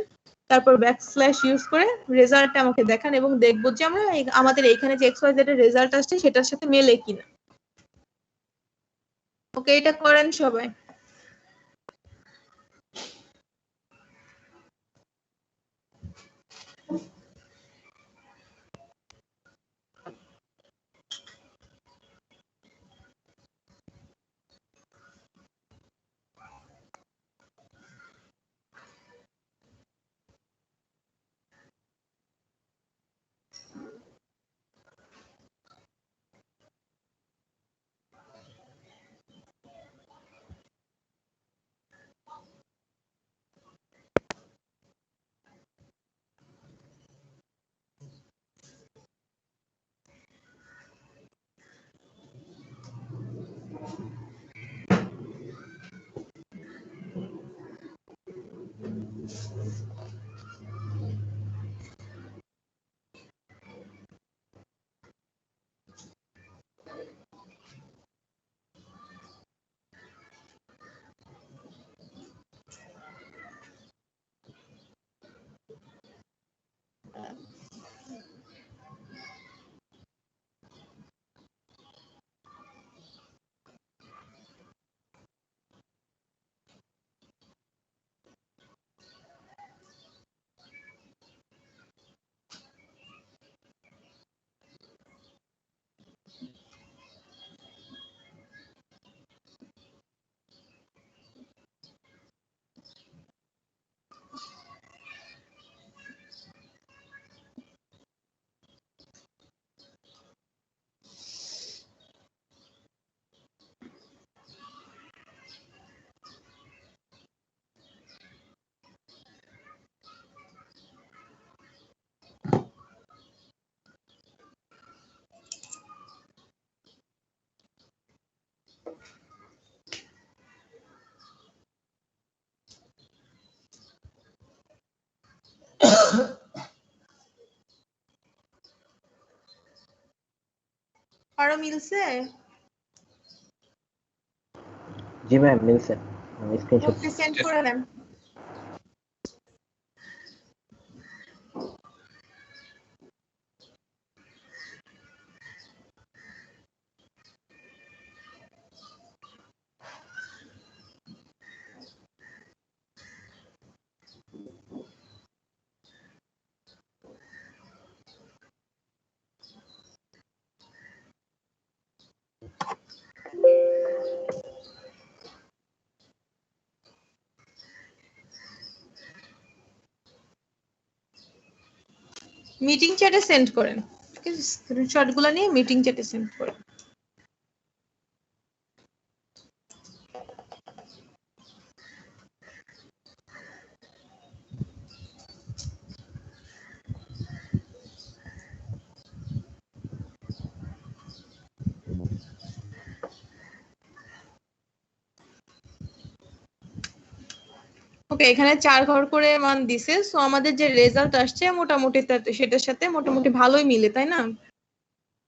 Speaker 1: তারপর ব্যাকস্ল্যাশ ইউজ করে রেজাল্টটা আমাকে দেখান এবং দেখব যে আমরা আমাদের এখানে যে এক্স ওয়াই জেড এর রেজাল্ট আসছে সেটার সাথে মেলে কিনা। ওকে, এটা করেন সবাই। আরো মিলছে?
Speaker 6: জি ম্যাম মিলছে, আমি স্ক্রিনশট
Speaker 1: ওকে, সেন্ড করে দেন। মিটিং চ্যাটে সেন্ড করেন। স্ক্রিনশট গুলো নিয়ে মিটিং চ্যাটে সেন্ড করেন। ওকে, এখানে 4 ঘর করে মান দিছে। সো আমাদের যে রেজাল্ট আসছে মোটামুটি সেটার সাথে মোটামুটি ভালোই মিলে, তাই না?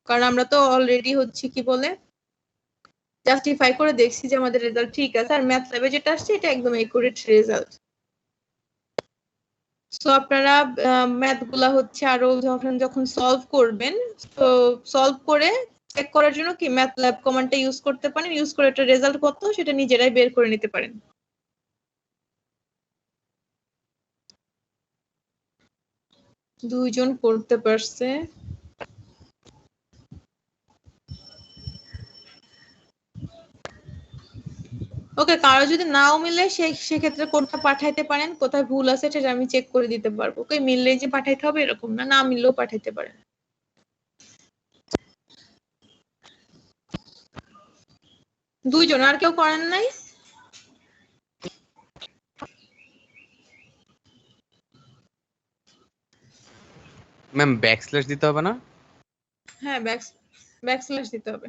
Speaker 1: কারণ আমরা তো অলরেডি হচ্ছে কি বলে জাস্টিফাই করে দেখছি যে আমাদের রেজাল্ট ঠিক আছে, আর ম্যাথ ল্যাবে যেটা আসছে এটা একদম একুরেট রেজাল্ট। সো আপনারা ম্যাথ গুলা হচ্ছে আরো যখন সলভ করবেন, তো সলভ করে চেক করার জন্য কি ম্যাথ ল্যাব কমান্ডটা ইউজ করতে পারেন, ইউজ করে একটা রেজাল্ট কত সেটা নিজেরাই বের করে নিতে পারেন। দুইজন করতে পারছে। ওকে, কারো যদি নাও মিলে সেক্ষেত্রে কোনটা পাঠাইতে পারেন, কোথায় ভুল আছে সেটা আমি চেক করে দিতে পারবো। ওকে, মিললেই যে পাঠাইতে হবে এরকম না, না মিললেও পাঠাইতে পারেন। দুইজন, আর কেউ করেন নাই?
Speaker 7: ম্যাম ব্যাকস্ল্যাশ দিতে হবে না?
Speaker 1: হ্যাঁ, ব্যাকস্ল্যাশ দিতে হবে।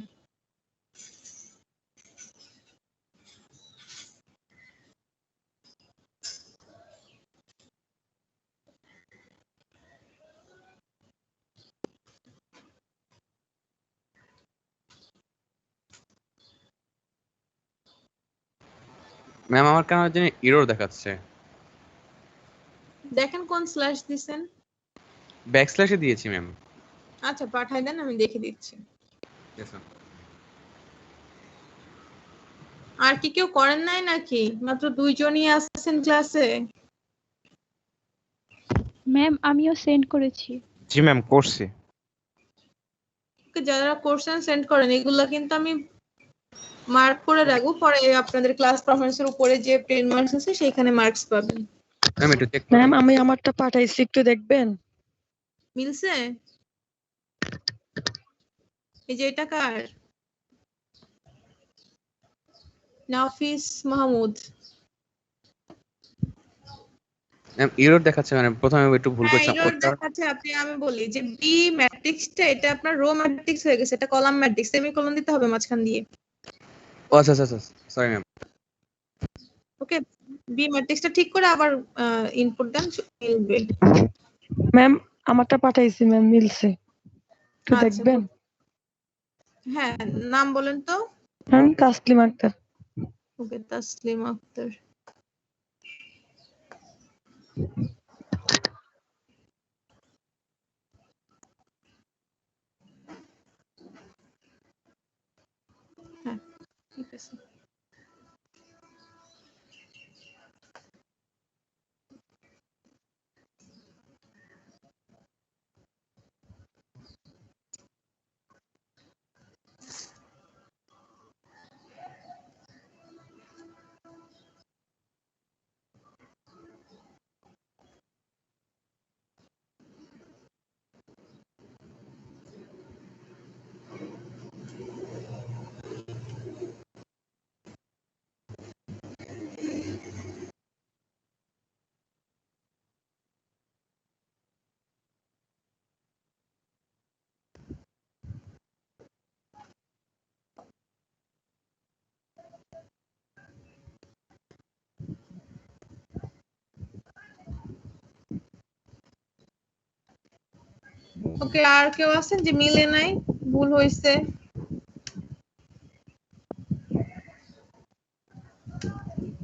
Speaker 7: ম্যাম আমার কেন জানি এরর দেখাচ্ছে।
Speaker 1: দেখেন কোন স্ল্যাশ দিছেন।
Speaker 7: ব্যাকস্ল্যাশে দিয়েছি ম্যাম।
Speaker 1: আচ্ছা পাঠাই দেন, আমি দেখে দিচ্ছি। আর কি কেউ করেন নাই নাকি? মাত্র 2 জনই আছেন ক্লাসে।
Speaker 11: ম্যাম আমিও সেন্ড করেছি।
Speaker 5: জি ম্যাম করছি।
Speaker 1: যারা কোশ্চেন সেন্ড করেন এগুলা কিন্তু আমি মার্ক করে রাখবো, পরে আপনাদের ক্লাস পারফরম্যান্সের উপরে যে 10 মার্কস আছে সেখানে মার্কস পাবেন।
Speaker 7: ম্যাম একটু চেক
Speaker 12: ম্যাম আমি আমারটা পাঠাইছি, একটু দেখবেন।
Speaker 1: মিলছে? এই যে এটা কার? নাফিস মাহমুদ।
Speaker 7: ম্যাম এরর দেখাচ্ছে, মানে প্রথমে একটু ভুল
Speaker 1: হ্যাঁ
Speaker 7: করছিলাম।
Speaker 1: এরর দেখাচ্ছে। আমি বলি যে বি ম্যাট্রিক্সটা এটা আপনার রো ম্যাট্রিক্স হয়ে গেছে, এটা কলাম ম্যাট্রিক্স, সেমিকোলন দিতে হবে মাঝখান দিয়ে।
Speaker 7: ও আচ্ছা আচ্ছা সরি ম্যাম।
Speaker 1: ওকে, বি ম্যাট্রিক্সটা ঠিক করে আবার ইনপুট দেন, মিলবে।
Speaker 12: ম্যাম আমারটা পাঠাইছি ম্যাম, মিলছে, একটু
Speaker 1: আচ্ছা,
Speaker 12: দেখবেন।
Speaker 1: হ্যাঁ নাম বলেন তো।
Speaker 12: ম্যাম তাসলিম আক্তার।
Speaker 1: ওকে, তাসলিম আক্তার। হ্যাঁ ঠিক আছে। ওকে, আর কেউ আছেন যে মিলে নাই, ভুল হয়েছে?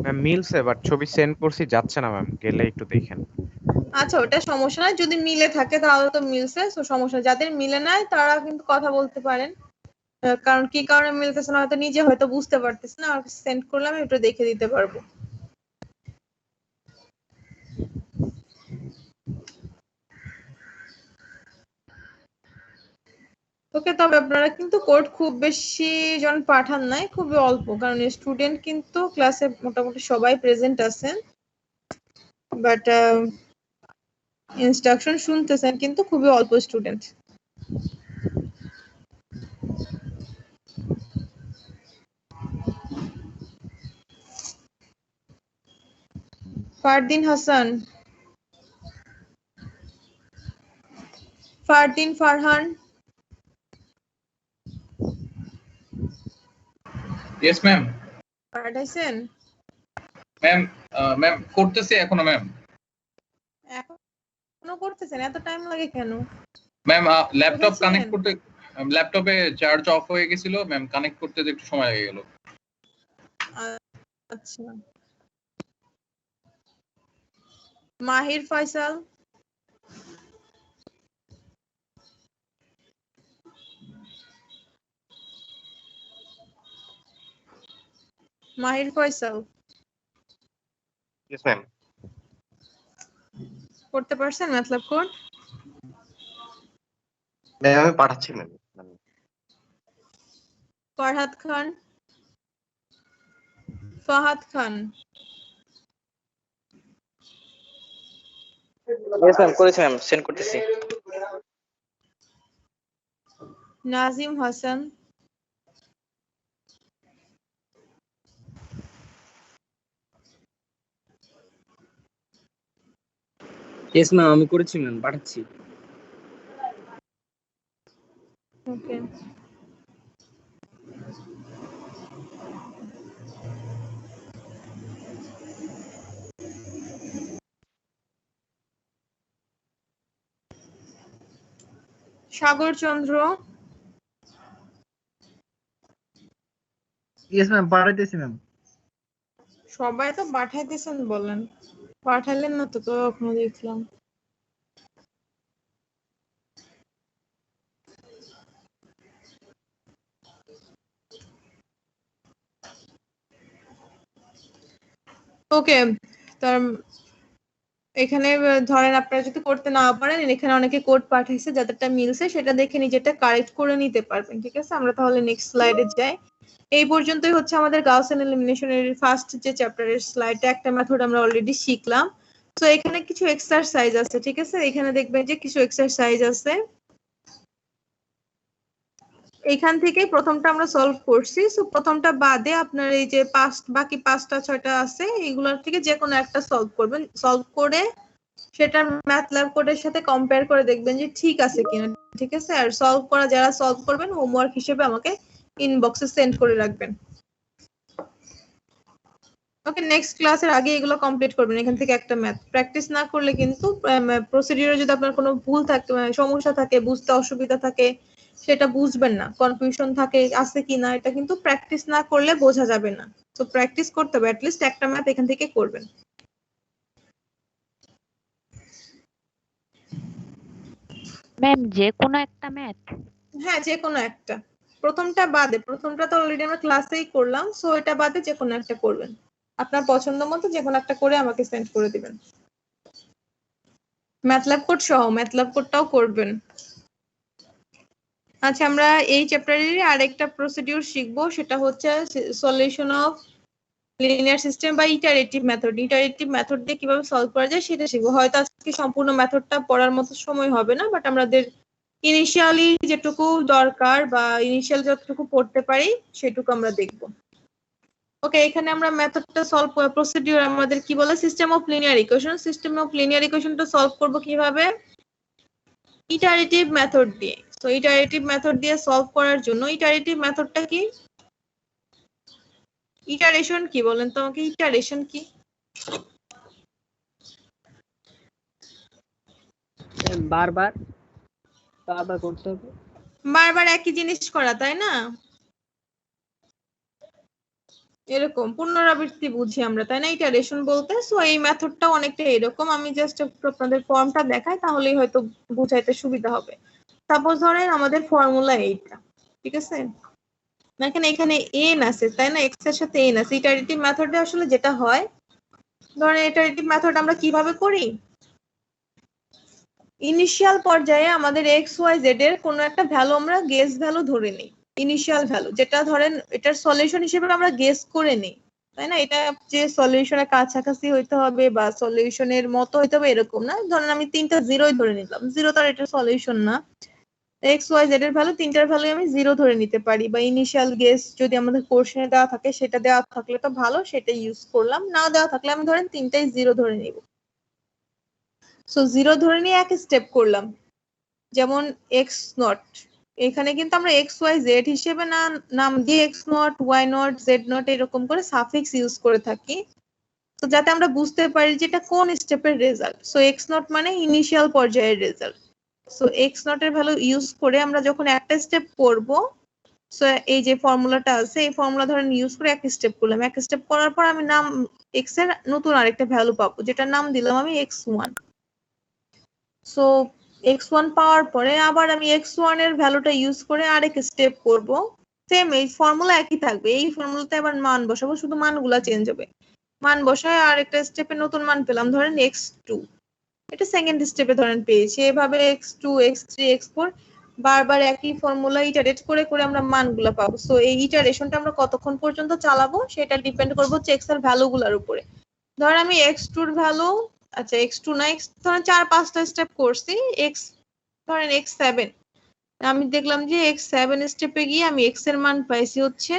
Speaker 5: ম্যাম মিলছে, বাট ছবি সেন্ড করছি যাচ্ছে না ম্যাম, গেলে একটু দেখেন।
Speaker 1: আচ্ছা ওটা সমস্যা নাই, যদি মিলে থাকে তাহলে তো মিলছে, তো সমস্যা নাই। যাদের মিলে নাই তারা কিন্তু কথা বলতে পারেন, কারণ কি কারণে মিলতেছে না হয়তো নিজে হয়তো বুঝতে পারতেছে না, আর সেন্ড করলে আমি একটু দেখে দিতে পারবো। ওকে, তবে আপনারা কিন্তু কোড খুব বেশি জন পাঠান নাই, খুবই অল্প, কারণ স্টুডেন্ট কিন্তু ক্লাসে মোটামুটি সবাই প্রেজেন্ট আছেন, বাট ইনস্ট্রাকশন শুনতেছেন কিন্তু খুবই অল্প student. Fardin Hasan, Fardin Farhan.
Speaker 13: Yes ma'am.
Speaker 1: পাঠাইছেন?
Speaker 13: ম্যাম ম্যাম করতেছি এখনো ম্যাম।
Speaker 1: এখনো করতেছেন? এত টাইম লাগে কেন?
Speaker 13: ম্যাম ল্যাপটপ কানেক্ট করতে, ল্যাপটপে চার্জ অফ হয়ে গেছিল ম্যাম, কানেক্ট করতে একটু সময় লেগে গেল।
Speaker 1: আচ্ছা, মাহির ফয়সাল। Mahir Faisal
Speaker 14: yes ma'am.
Speaker 1: করতে পারছেন ম্যাথল্যাব কোড?
Speaker 14: ম্যাম আমি পাঠাচ্ছি ma'am.
Speaker 1: Farhad Khan, Fahad Khan.
Speaker 14: Yes ma'am করেছি ম্যাম, সেন্ড করতেছি।
Speaker 1: নাজিম হাসান,
Speaker 4: ইয়েস ম্যাম আমি করেছি ম্যাম, পাঠাচ্ছি।
Speaker 1: Okay, Sagar Chandra.
Speaker 15: Yes ma'am পাঠাইতেছি ম্যাম।
Speaker 1: সবাই তো পাঠাই দিয়েছেন বললেন, পাঠাইলেন না তো এখনো দেখলাম। ওকে, তার এখানে ধরেন আপনারা যদি করতে না পারেন, এখানে অনেকে কোড পাঠাইছে, যাদেরটা মিলছে সেটা দেখে নিজেটা কারেক্ট করে নিতে পারবেন। ঠিক আছে, আমরা তাহলে নেক্সট স্লাইডে যাই। এই পর্যন্তই হচ্ছে আমাদের গাউসিয়ান এলিমিনেশনের ফার্স্ট যে চ্যাপ্টারের স্লাইডটা, একটা মেথড আমরা অলরেডি শিখলাম। তো এখানে কিছু এক্সারসাইজ আছে, ঠিক আছে, এখানে দেখবেন যে কিছু এক্সারসাইজ আছে, এখান থেকে প্রথমটা আমরা সলভ করছি। সো প্রথমটা বাদে আপনার এই যে বাকি 5টা 6টা আছে, এগুলোর থেকে যে কোনো একটা সলভ করবেন। সলভ করে সেটা ম্যাথল্যাব কোডের সাথে কম্পেয়ার করে দেখবেন যে ঠিক আছে কিনা। ঠিক আছে, আর সলভ করা যারা সলভ করবেন হোমওয়ার্ক হিসেবে আমাকে ইনবক্সে সেন্ড করে রাখবেন। ওকে, নেক্সট ক্লাসের আগে এগুলো কমপ্লিট করবেন। এখান থেকে একটা ম্যাথ প্র্যাকটিস না করলে কিন্তু প্রসিডিউরে যদি আপনার কোনো ভুল থাকে, সমস্যা থাকে, বুঝতে অসুবিধা থাকে, সেটা বুঝবেন না, কনফিউশন থাকে আছে কিনা, এটা কিন্তু প্র্যাকটিস না করলে বোঝা যাবে না। তো প্র্যাকটিস করতে হবে, অ্যাটলিস্ট একটা ম্যাথ এখান থেকে করবেন।
Speaker 15: ম্যাম যে কোনো একটা ম্যাথ?
Speaker 1: হ্যাঁ, যে কোনো একটা, প্রথমটা বাদে, প্রথমটা তো অলরেডি আমরা ক্লাসেই করলাম, সো এটা বাদে যে কোনো একটা করবেন। আপনার পছন্দ মতো যে কোনো একটা করে আমাকে সেন্ড করে দিবেন। ম্যাথল্যাব কোড সহ ম্যাথল্যাব কোডটাও করবেন। আচ্ছা, আমরা এই চ্যাপ্টারের আরেকটা প্রসিডিউর শিখবো, সেটা হচ্ছে সলিউশন অফ লিনিয়ার সিস্টেম বা ইটারেটিভ মেথড। ইটারেটিভ মেথড দিয়ে কিভাবে সলভ করা যায় সেটা শিখবো। হয়তো আজকে সম্পূর্ণ মেথডটা পড়ার মতো সময় হবে না, বাট আমাদের ইনিশিয়ালি যেটুকু দরকার বা ইনিশিয়াল যতটুকু পড়তে পারি সেটুকু আমরা দেখব। ওকে, এখানে আমরা মেথডটা সলভ প্রসিডিউর আমাদের কি বলে, system of linear equation. System of linear ইকুয়েশনটা সলভ করব কিভাবে? ইটারেটিভ মেথড দিয়ে। সো ইটারেটিভ মেথড দিয়ে সলভ করার জন্য, ইটারেটিভ মেথডটা কি? ইটারেশন কি বলেন তো আমাকে, ইটারেশন কি?
Speaker 9: বারবার বারবার করতে হবে,
Speaker 1: বারবার একই জিনিস করা, তাই না? এরকম পুনরাবৃত্তি বুঝি আমরা, তাই না ইটারেশন বলতে। সো এই মেথডটা অনেকটা এরকম। আমি জাস্ট আপনাদের ফর্মটা দেখাই, তাহলেই হয়তো বুঝাইতে সুবিধা হবে। সাপোজ ধরেন আমাদের ফর্মুলা এইটা, ঠিক আছে, দেখেন এখানে এন আছে, তাই না, এক্স এর সাথে এন আছে। ইটারেটিভ মেথডে আসলে যেটা হয়, ধরেন ইটারেটিভ মেথড আমরা কিভাবে করি, ইনিশিয়াল পর্যায়ে আমাদের এক্স ওয়াই জেড এর কোনো একটা ভ্যালু আমরা গেস ভ্যালু ধরে নিই, ইনিশিয়াল ভ্যালু, যেটা ধরেন এটার সলিউশন হিসেবে আমরা গেস করে নিই, তাই না। এটা যে সলিউশনের কাছাকাছি হইতে হবে বা সলিউশনের মতো হইতে হবে এরকম না। ধরেন আমি 3টা জিরোই ধরে নিলাম, জিরো তো আর এটার সলিউশন না। এক্স ওয়াই জেড এর ভ্যালু 3টার ভ্যালু আমি জিরো ধরে নিতে পারি, বা ইনিশিয়াল গেস যদি আমাদের কোশ্চেনে দেওয়া থাকে সেটা দেওয়া থাকলে তো ভালো, সেটা ইউজ করলাম। না দেওয়া থাকলে আমি ধরেন 3টাই জিরো ধরে নিব। সো জিরো ধরে নিয়ে এক স্টেপ করলাম, যেমন এক্স নট। এখানে কিন্তু আমরা এক্স ওয়াই জেড হিসেবে না নাম দিয়ে X naught, Y naught, Z naught এরকম করে সাফিক্স ইউজ করে থাকি, তো যাতে আমরা বুঝতে পারি যে এটা কোন স্টেপের রেজাল্ট। সো এক্স নট মানে ইনিশিয়াল পর্যায়ের রেজাল্ট। সো এক্স নট এর ভ্যালু ইউজ করে আমরা যখন একটা স্টেপ করব, সো এই যে ফর্মুলাটা আছে, এই ফর্মুলা ধরেন ইউজ করে এক স্টেপ করলাম। এক স্টেপ করার পর আমি নাম এক্স এর নতুন আরেকটা ভ্যালু পাবো, যেটার নাম দিলাম আমি এক্স ওয়ান। সো x1 পাওয়ার পরে আবার আমি x1 এর ভ্যালুটা ইউজ করে আরেক স্টেপ করব, সেম এই ফর্মুলা একই থাকবে। এই ফর্মুলাতে আবার মান বসাবো, শুধু মানগুলা চেঞ্জ হবে। মান বসায় আরেকটা স্টেপে নতুন মান পেলাম, ধরেন x2, এটা সেকেন্ড স্টেপে ধরেন পেয়েছি। এভাবে x2, x3, x4 বারবার একই ফর্মুলা ইটারেট করে করে আমরা মানগুলা পাবো। সো এই ইটারেশনটা আমরা কতক্ষণ পর্যন্ত চালাবো সেটা ডিপেন্ড করবো হচ্ছে x এর ভ্যালুগুলোর উপরে। ধর আমি x2 এর ভ্যালু, আচ্ছা x2 না, x ধরেন 4-5টা স্টেপ করছি, x ধরেন x7, আমি দেখলাম যে x7 স্টেপে গিয়ে আমি x এর মান পাইছি হচ্ছে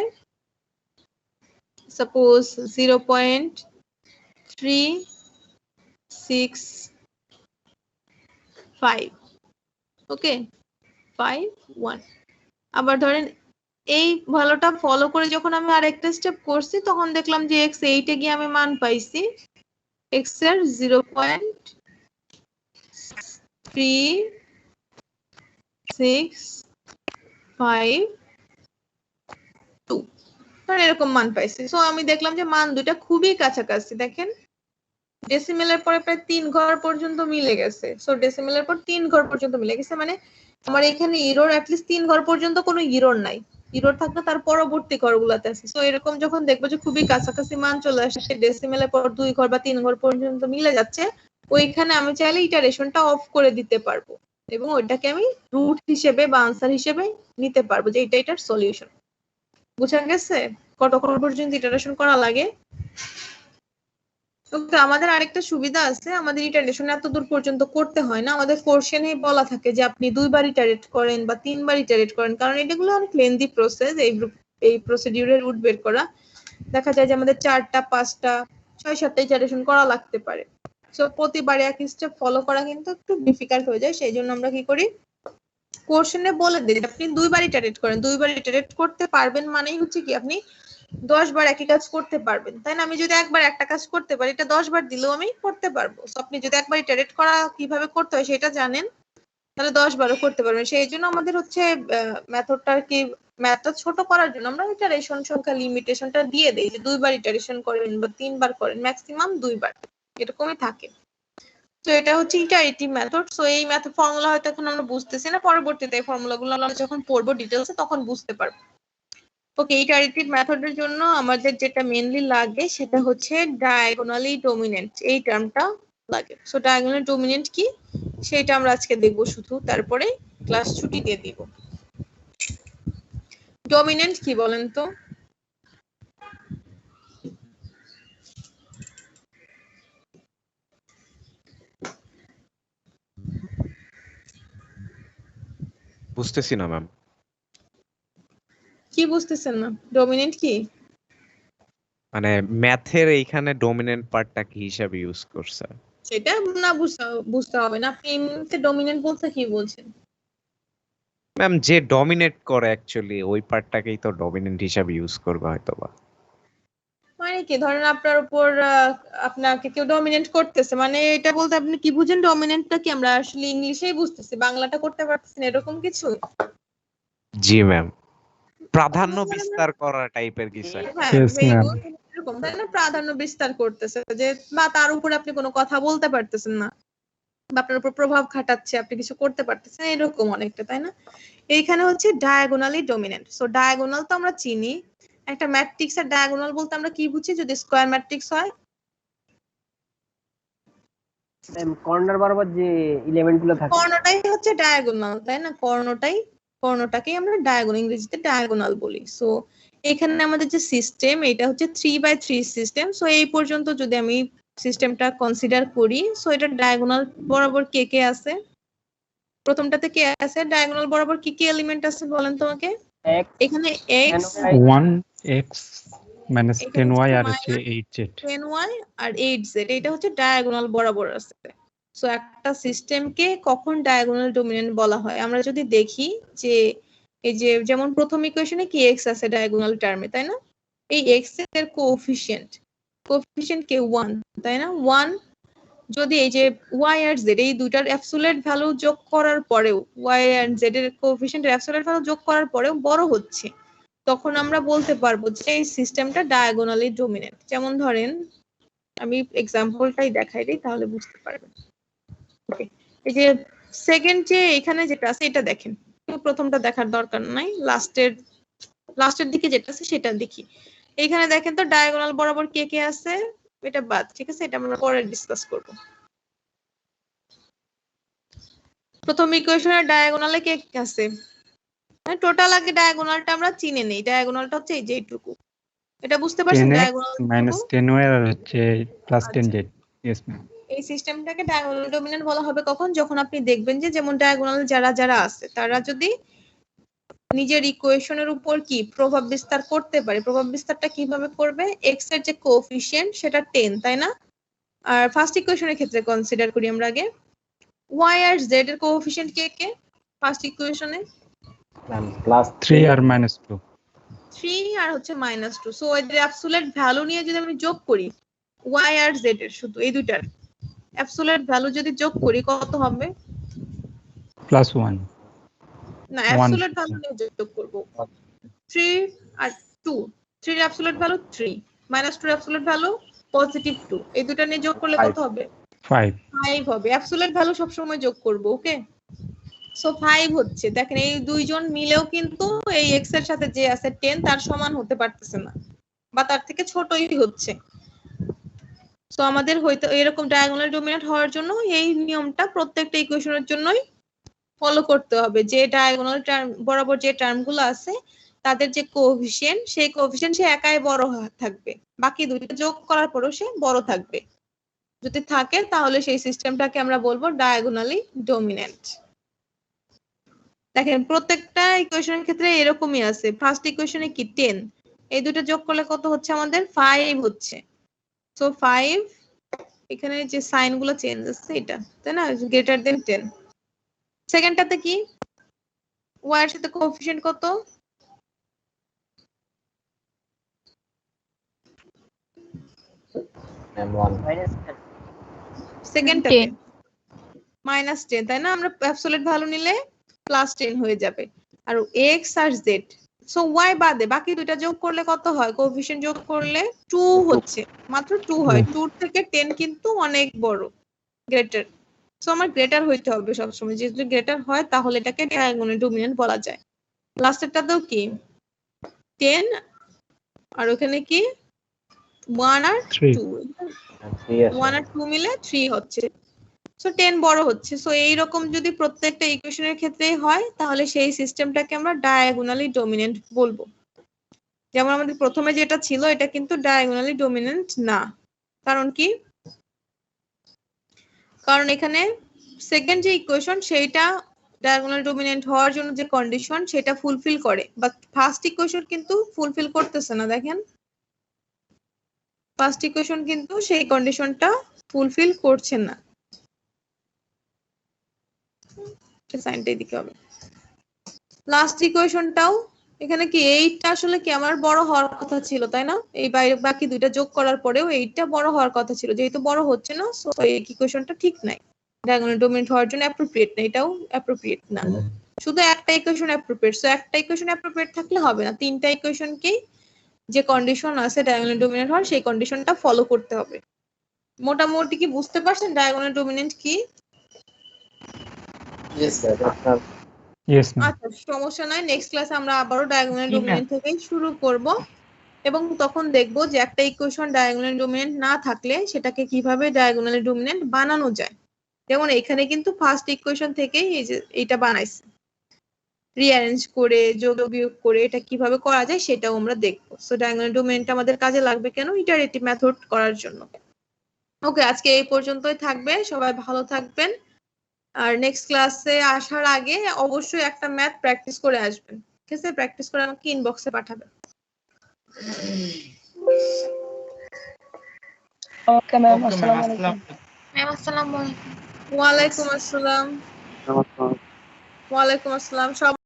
Speaker 1: সাপোজ 0.365, ওকে 51। আবার ধরেন এই ভ্যালুটা ফলো করে যখন আমি আরেকটা স্টেপ করছি, তখন দেখলাম যে x8 এ গিয়ে আমি মান পাইছি x এর 0.3652, কারণ এরকম মান পাইছি। সো আমি দেখলাম যে মান দুইটা খুবই কাছাকাছি, দেখেন ডেসিমেলের পরে প্রায় 3 ঘর পর্যন্ত মিলে গেছে। সো ডেসিমেলের পর 3 ঘর পর্যন্ত মিলে গেছে, মানে আমার এখানে ইরোর অ্যাটলিস্ট 3 ঘর পর্যন্ত কোনো ইরোর নাই, ইরোর থাকলে তার পরবর্তী ঘরগুলোতে আছে। সো এরকম যখন দেখবো যে খুবই কাছাকাছি মান চলে আসছে, ডেসিমেলের পর 2 ঘর বা 3 ঘর পর্যন্ত মিলে যাচ্ছে, ওইখানে আমি চাইলে ইটারেশনটা অফ করে দিতে পারবো এবং ওইটাকে আমি রুট হিসেবে বা আনসার হিসেবে নিতে পারবো যে এটা এটার সলিউশন। বুঝা গেছে কতক্ষণ পর্যন্ত ইটারেশন করা লাগে? ওকে, আমাদের আরেকটা সুবিধা আছে, আমাদের ইটারেশন এত দূর পর্যন্ত করতে হয় না। আমাদের কোশ্চেনে বলা থাকে যে আপনি 2 বার ইটারেট করেন বা 3 বার ইটারেট করেন, কারণ এগুলো অনেক লেন্দি প্রসেস। এই প্রসিডিউরের রুট বের করা দেখা যায় যে আমাদের 4টা 5টা 6-7টা ইটারেশন করা লাগতে পারে। সো প্রতিবারে এক স্টেপ ফলো করা কিন্তু একটু ডিফিকাল্ট হয়ে যায়। সেই জন্য আমরা কি করি, কোশ্চেনে বলে দিই আপনি 2 বার ইটারেট করেন। 2 বার ইটারেট করতে পারবেন মানেই হচ্ছে কি আপনি 10 বার একই কাজ করতে পারবেন, তাই না? আমি যদি একবার একটা কাজ করতে পারি, এটা 10 বার দিলেও আমি করতে পারবো। সো আপনি যদি একবার ইটারেট করা কিভাবে করতে হয় সেটা জানেন, তাহলে 10 বারও করতে পারবেন। সেই জন্য আমাদের হচ্ছে মেথডটা কি, ম্যাথটা ছোট করার জন্য আমরা ইটারেশন সংখ্যা লিমিটেশনটা দিয়ে দেই যে 2 বার ইটারেশন করেন বা 3 বার করেন, ম্যাক্সিমাম 2 বার, এরকমই থাকে। তো এটা হচ্ছে ইটারেটিভ মেথড। সো এই মেথড ফর্মুলা হয়তো এখন আমরা বুঝতেছি না, পরবর্তীতে এই ফর্মুলাগুলো আমরা যখন পড়বো ডিটেইলসে তখন বুঝতে পারবো। ওকে, ইটারেটিভ মেথডের জন্য আমাদের যেটা মেইনলি লাগে সেটা হচ্ছে ডায়াগোনালি ডমিনেন্ট, এই টার্মটা লাগে। সো ডায়াগোনালি ডমিনেন্ট কি সেটা আমরা আজকে দেখবো শুধু, তারপরে ক্লাস ছুটি দিয়ে দিব। ডমিনেন্ট কি বলেন তো?
Speaker 5: বুঝতেছি না ম্যাম।
Speaker 1: কি বুঝতেছেন না? ডমিনেন্ট কি?
Speaker 5: মানে ম্যাথের এইখানে ডমিনেন্ট পার্টটা কি হিসাবে ইউজ করছে?
Speaker 1: সেটা না বুঝতে হবে না। আপনি এমনিতে ডমিনেন্ট বলতে কি বলছেন?
Speaker 5: ম্যাম যে ডমিনেট করে অ্যাকচুয়ালি ওই পার্টটাকেই তো ডমিনেন্ট হিসাবে ইউজ করবে হয়তোবা।
Speaker 1: মানে কি, ধরেন আপনার উপর আপনাকে কেউ ডমিনেন্ট করতেছে, মানে এটা বলতে আপনি কি বুঝেন? ডমিনেন্টটা কি আমরা আসলে ইংলিশেই বুঝতেছি, বাংলাটা করতে পারতেছি না, এরকম কিছু?
Speaker 5: জি ম্যাম, প্রাধান্য বিস্তার করা টাইপের কিছু একটা।
Speaker 1: হ্যাঁ, এরকম তাই না, প্রাধান্য বিস্তার করতেছে যে, বা তার উপরে আপনি কোনো কথা বলতে পারতেছেন না, বা আপনার উপর প্রভাব খাটাচ্ছে, আপনি কিছু করতে পারতেছেন, এরকম অনেকটা, তাই না? এইখানে হচ্ছে ডায়াগোনালি ডমিনেন্ট। সো ডায়াগোনাল তো আমরা চিনি, একটা ম্যাট্রিক্সের ডায়াগোনাল বলতে আমরা কি বুঝি? যদি স্কয়ার ম্যাট্রিক্স হয়,
Speaker 9: কর্নার বরাবর যে এলিমেন্ট গুলো থাকে,
Speaker 1: কর্ণটাই হচ্ছে ডায়াগোনাল, তাই না? কর্ণটাকেই আমরা ডায়াগোনাল, ইংরেজিতে ডায়াগোনাল বলি। সো এখানে আমাদের যে সিস্টেম, এটা হচ্ছে 3/3 সিস্টেম। সো এই পর্যন্ত যদি আমি সিস্টেমটা কনসিডার করি, সো এটা ডায়াগোনাল বরাবর কে কে আছে? প্রথমটাতে কে আছে? ডায়াগোনাল বরাবর কি কি এলিমেন্ট আছে বলেন তো আমাকে? এখানে x
Speaker 10: 1x minus 10y আর হচ্ছে 8z
Speaker 1: 10y আর 8z, এটা হচ্ছে ডায়াগোনাল বরাবর আছে। সো একটা সিস্টেমকে কখন ডায়াগোনাল ডমিনেন্ট বলা হয়? আমরা যদি দেখি যে এই যে যেমন প্রথম ইকুয়েশনে কি x আছে ডায়াগোনাল টার্মে, তাই না? এই x এর কোএফিশিয়েন্ট কে 1, তাই না? 1 যদি এই যে y আর z এই দুইটার অ্যাবসোলিউট ভ্যালু যোগ করার পরেও, y আর z এর কোএফিশিয়েন্টের অ্যাবসোলিউট ভ্যালু যোগ করার পরেও বড় হচ্ছে, তখন আমরা বলতে পারবো যে এই সিস্টেমটা ডায়াগোনালি ডমিনেন্ট। যেমন ধরেন আমি এক্সাম্পলটাই দেখাই দিই, তাহলে বুঝতে পারবেন। ওকে, এই যে সেকেন্ড যে এখানে যেটা আছে এটা দেখেন, প্রথমটা দেখার দরকার নাই, লাস্টের দিকে যেটা আছে সেটা দেখি। এইখানে দেখেন তো ডায়াগোনাল বরাবর কে কে আছে, এটা বাদ, ঠিক আছে? এটা আমরা পরে ডিসকাস করব। প্রথম ইকুয়েশনের ডায়াগোনালে কে কে আছে? মানে টোটাল আগে ডায়াগোনালটা আমরা চিনে নেই। ডায়াগোনালটা হচ্ছে এই যে এইটুকু, এটা বুঝতে পারছেন?
Speaker 10: 10x
Speaker 1: ডায়াগোনাল
Speaker 10: minus 10y আর হচ্ছে প্লাস 10z। Yes ma'am.
Speaker 1: এই সিস্টেমটাকে ডায়াগোনাল ডমিনেন্ট বলা হবে কখন? যখন আপনি দেখবেন যে যেমন ডায়াগোনাল যারা যারা আছে তারা যদি নিজের ইকুয়েশনের উপর কি প্রভাব বিস্তার করতে পারে। প্রভাব বিস্তারটা কিভাবে করবে? x এর যে কোএফিশিয়েন্ট সেটা 10, তাই না? আর ফার্স্ট ইকুয়েশনের ক্ষেত্রে কনসিডার করি আমরা আগে y আর z এর কোএফিশিয়েন্ট কে কে ফার্স্ট ইকুয়েশনে?
Speaker 6: প্লাস
Speaker 10: 3 আর -2
Speaker 1: 3 আর হচ্ছে -2। সো এদের অ্যাবসোলিউট ভ্যালু নিয়ে যদি আমি যোগ করি y আর z এর, শুধু এই দুইটার অ্যাবসোলিউট ভ্যালু যদি যোগ করি কত হবে?
Speaker 10: +1
Speaker 1: না, অ্যাবসোলিউট ভ্যালু নিয়ে যোগ করব 3 আর 2, 3 এর অ্যাবসলিউট ভ্যালু 3 মাইনাস 2 এর অ্যাবসলিউট ভ্যালু পজিটিভ 2 এই দুটো নিয়ে যোগ করলে কত হবে
Speaker 10: 5
Speaker 1: 5 হবে অ্যাবসলিউট ভ্যালু সব সময় যোগ করব ওকে সো 5 হচ্ছে দেখেন এই দুইজন মিলেও কিন্তু এই x এর সাথে যে আছে 10 তার সমান হতে পারতেছে না বা তার থেকে ছোটই হচ্ছে সো আমাদের হয়তো এরকম ডায়াগোনাল ডমিনেন্ট হওয়ার জন্য এই নিয়মটা প্রত্যেকটা ইকুয়েশনের জন্যই ফলো করতে হবে যে ডায়াগোনাল টার্ম বরাবর যে টার্মগুলো আছে তাদের যে কোএফিশিয়েন্ট সেই কোএফিশিয়েন্ট সে একাই বড় থাকবে বাকি দুইটা যোগ করার পরেও সে বড় থাকবে যদি থাকে তাহলে সেই সিস্টেমটাকে আমরা বলবো ডায়াগোনালি ডমিনেন্ট দেখেন প্রত্যেকটা ইকুয়েশনের ক্ষেত্রে এরকমই আছে ফার্স্ট ইকুয়েশনে কি 10 এই দুটো যোগ করলে কত হচ্ছে আমাদের 5 হচ্ছে সো 5 এখানে যে সাইন গুলো চেঞ্জ আছে এটা তাই না গ্রেটার দেন 10 সেকেন্ডটাতে কি y এর সাথে কোএফিশিয়েন্ট কত সেকেন্ডটাতে -10 তাই না আমরা অ্যাবসলিউট ভ্যালু নিলে +10 হয়ে যাবে আর x আর z সো y বাদে বাকি দুইটা যোগ করলে কত হয় কোএফিশিয়েন্ট যোগ করলে 2 হচ্ছে মাত্র 2 হয় 2 থেকে 10 কিন্তু অনেক বড় গ্রেটার সো আমার গ্রেটার হইতে হবে সব সময় যদি গ্রেটার হয় তাহলে এটাকে ডায়াগোনাল ডমিনেন্ট বলা যায় লাস্টেরটাতেও কি 10 আর ওখানে কি 1 আর 2 1 আর 2 মিলে 3 হচ্ছে সো 10 বড় হচ্ছে সো এই রকম যদি প্রত্যেকটা ইকুয়েশনের ক্ষেত্রেই হয় তাহলে সেই সিস্টেমটাকে আমরা ডায়াগোনালি ডমিনেন্ট বলবো যেমন আমাদের প্রথমে যেটা ছিল এটা কিন্তু ডায়াগোনালি ডমিনেন্ট না কারণ কি কারণ এখানে সেকেন্ড যে ইকুয়েশন সেইটা ডায়াগোনাল ডমিনেন্ট হওয়ার জন্য যে কন্ডিশন সেটা ফুলফিল করে বাট ফার্স্ট ইকুয়েশন কিন্তু ফুলফিল করতেছে না দেখেন ফার্স্ট ইকুয়েশন কিন্তু সেই কন্ডিশনটা ফুলফিল করছে না সাইনটা এদিকে হবে লাস্ট ইকুয়েশনটাও এখানে কি 8টা আসলে কি আমার বড় হওয়ার কথা ছিল তাই না এই বাকি দুইটা যোগ করার পরেও 8টা বড় হওয়ার কথা ছিল যেহেতু বড় হচ্ছে না সো এই ইকুয়েশনটা ঠিক নাই ডায়াগোনাল ডমিনেন্ট হওয়ার জন্য অ্যাপ্রোপ্রিয়েট না এটাও অ্যাপ্রোপ্রিয়েট না শুধু একটা ইকুয়েশন অ্যাপ্রোপ্রিয়েট সো একটা ইকুয়েশন অ্যাপ্রোপ্রিয়েট থাকলে হবে না তিনটা ইকুয়েশনকেই যে কন্ডিশন আছে ডায়াগোনাল ডমিনেন্ট হওয়ার সেই কন্ডিশনটা ফলো করতে হবে মোটামুটি কি বুঝতে পারছেন ডায়াগোনাল ডমিনেন্ট কি
Speaker 6: Yes, sir.
Speaker 10: Yes, ma'am.
Speaker 1: আচ্ছা সমস্যা নাই নেক্সট ক্লাসে আমরা আবারও ডায়াগোনাল ডমিনেন্ট থেকে শুরু করব এবং তখন দেখব যে একটা ইকুয়েশন ডায়াগোনাল ডমিনেন্ট না থাকলে সেটাকে কিভাবে ডায়াগোনাল ডমিনেন্ট বানানো যায় যেমন এখানে কিন্তু ফার্স্ট ইকুয়েশন থেকেই এই যে এটা বানাইছে রিঅ্যারেঞ্জ করে যোগ বিয়োগ করে এটা কিভাবে করা যায় সেটাও আমরা দেখব সো ডায়াগোনাল ডমিনেন্ট আমাদের কাজে লাগবে কেন ইটারেটিভ মেথড করার জন্য ওকে আজকে এই পর্যন্তই থাকবে সবাই ভালো থাকবেন আর নেক্সট ক্লাসে আসার আগে অবশ্যই একটা ম্যাথ প্র্যাকটিস করে আসবেন ঠিক আছে প্র্যাকটিস করে আমাকে ইনবক্সে পাঠাবেন
Speaker 12: ওকে ম্যাম আসসালামু আলাইকুম
Speaker 2: ম্যাম আসসালামু আলাইকুম
Speaker 1: ওয়ালাইকুম আসসালাম ওয়ালাইকুম আসসালাম সব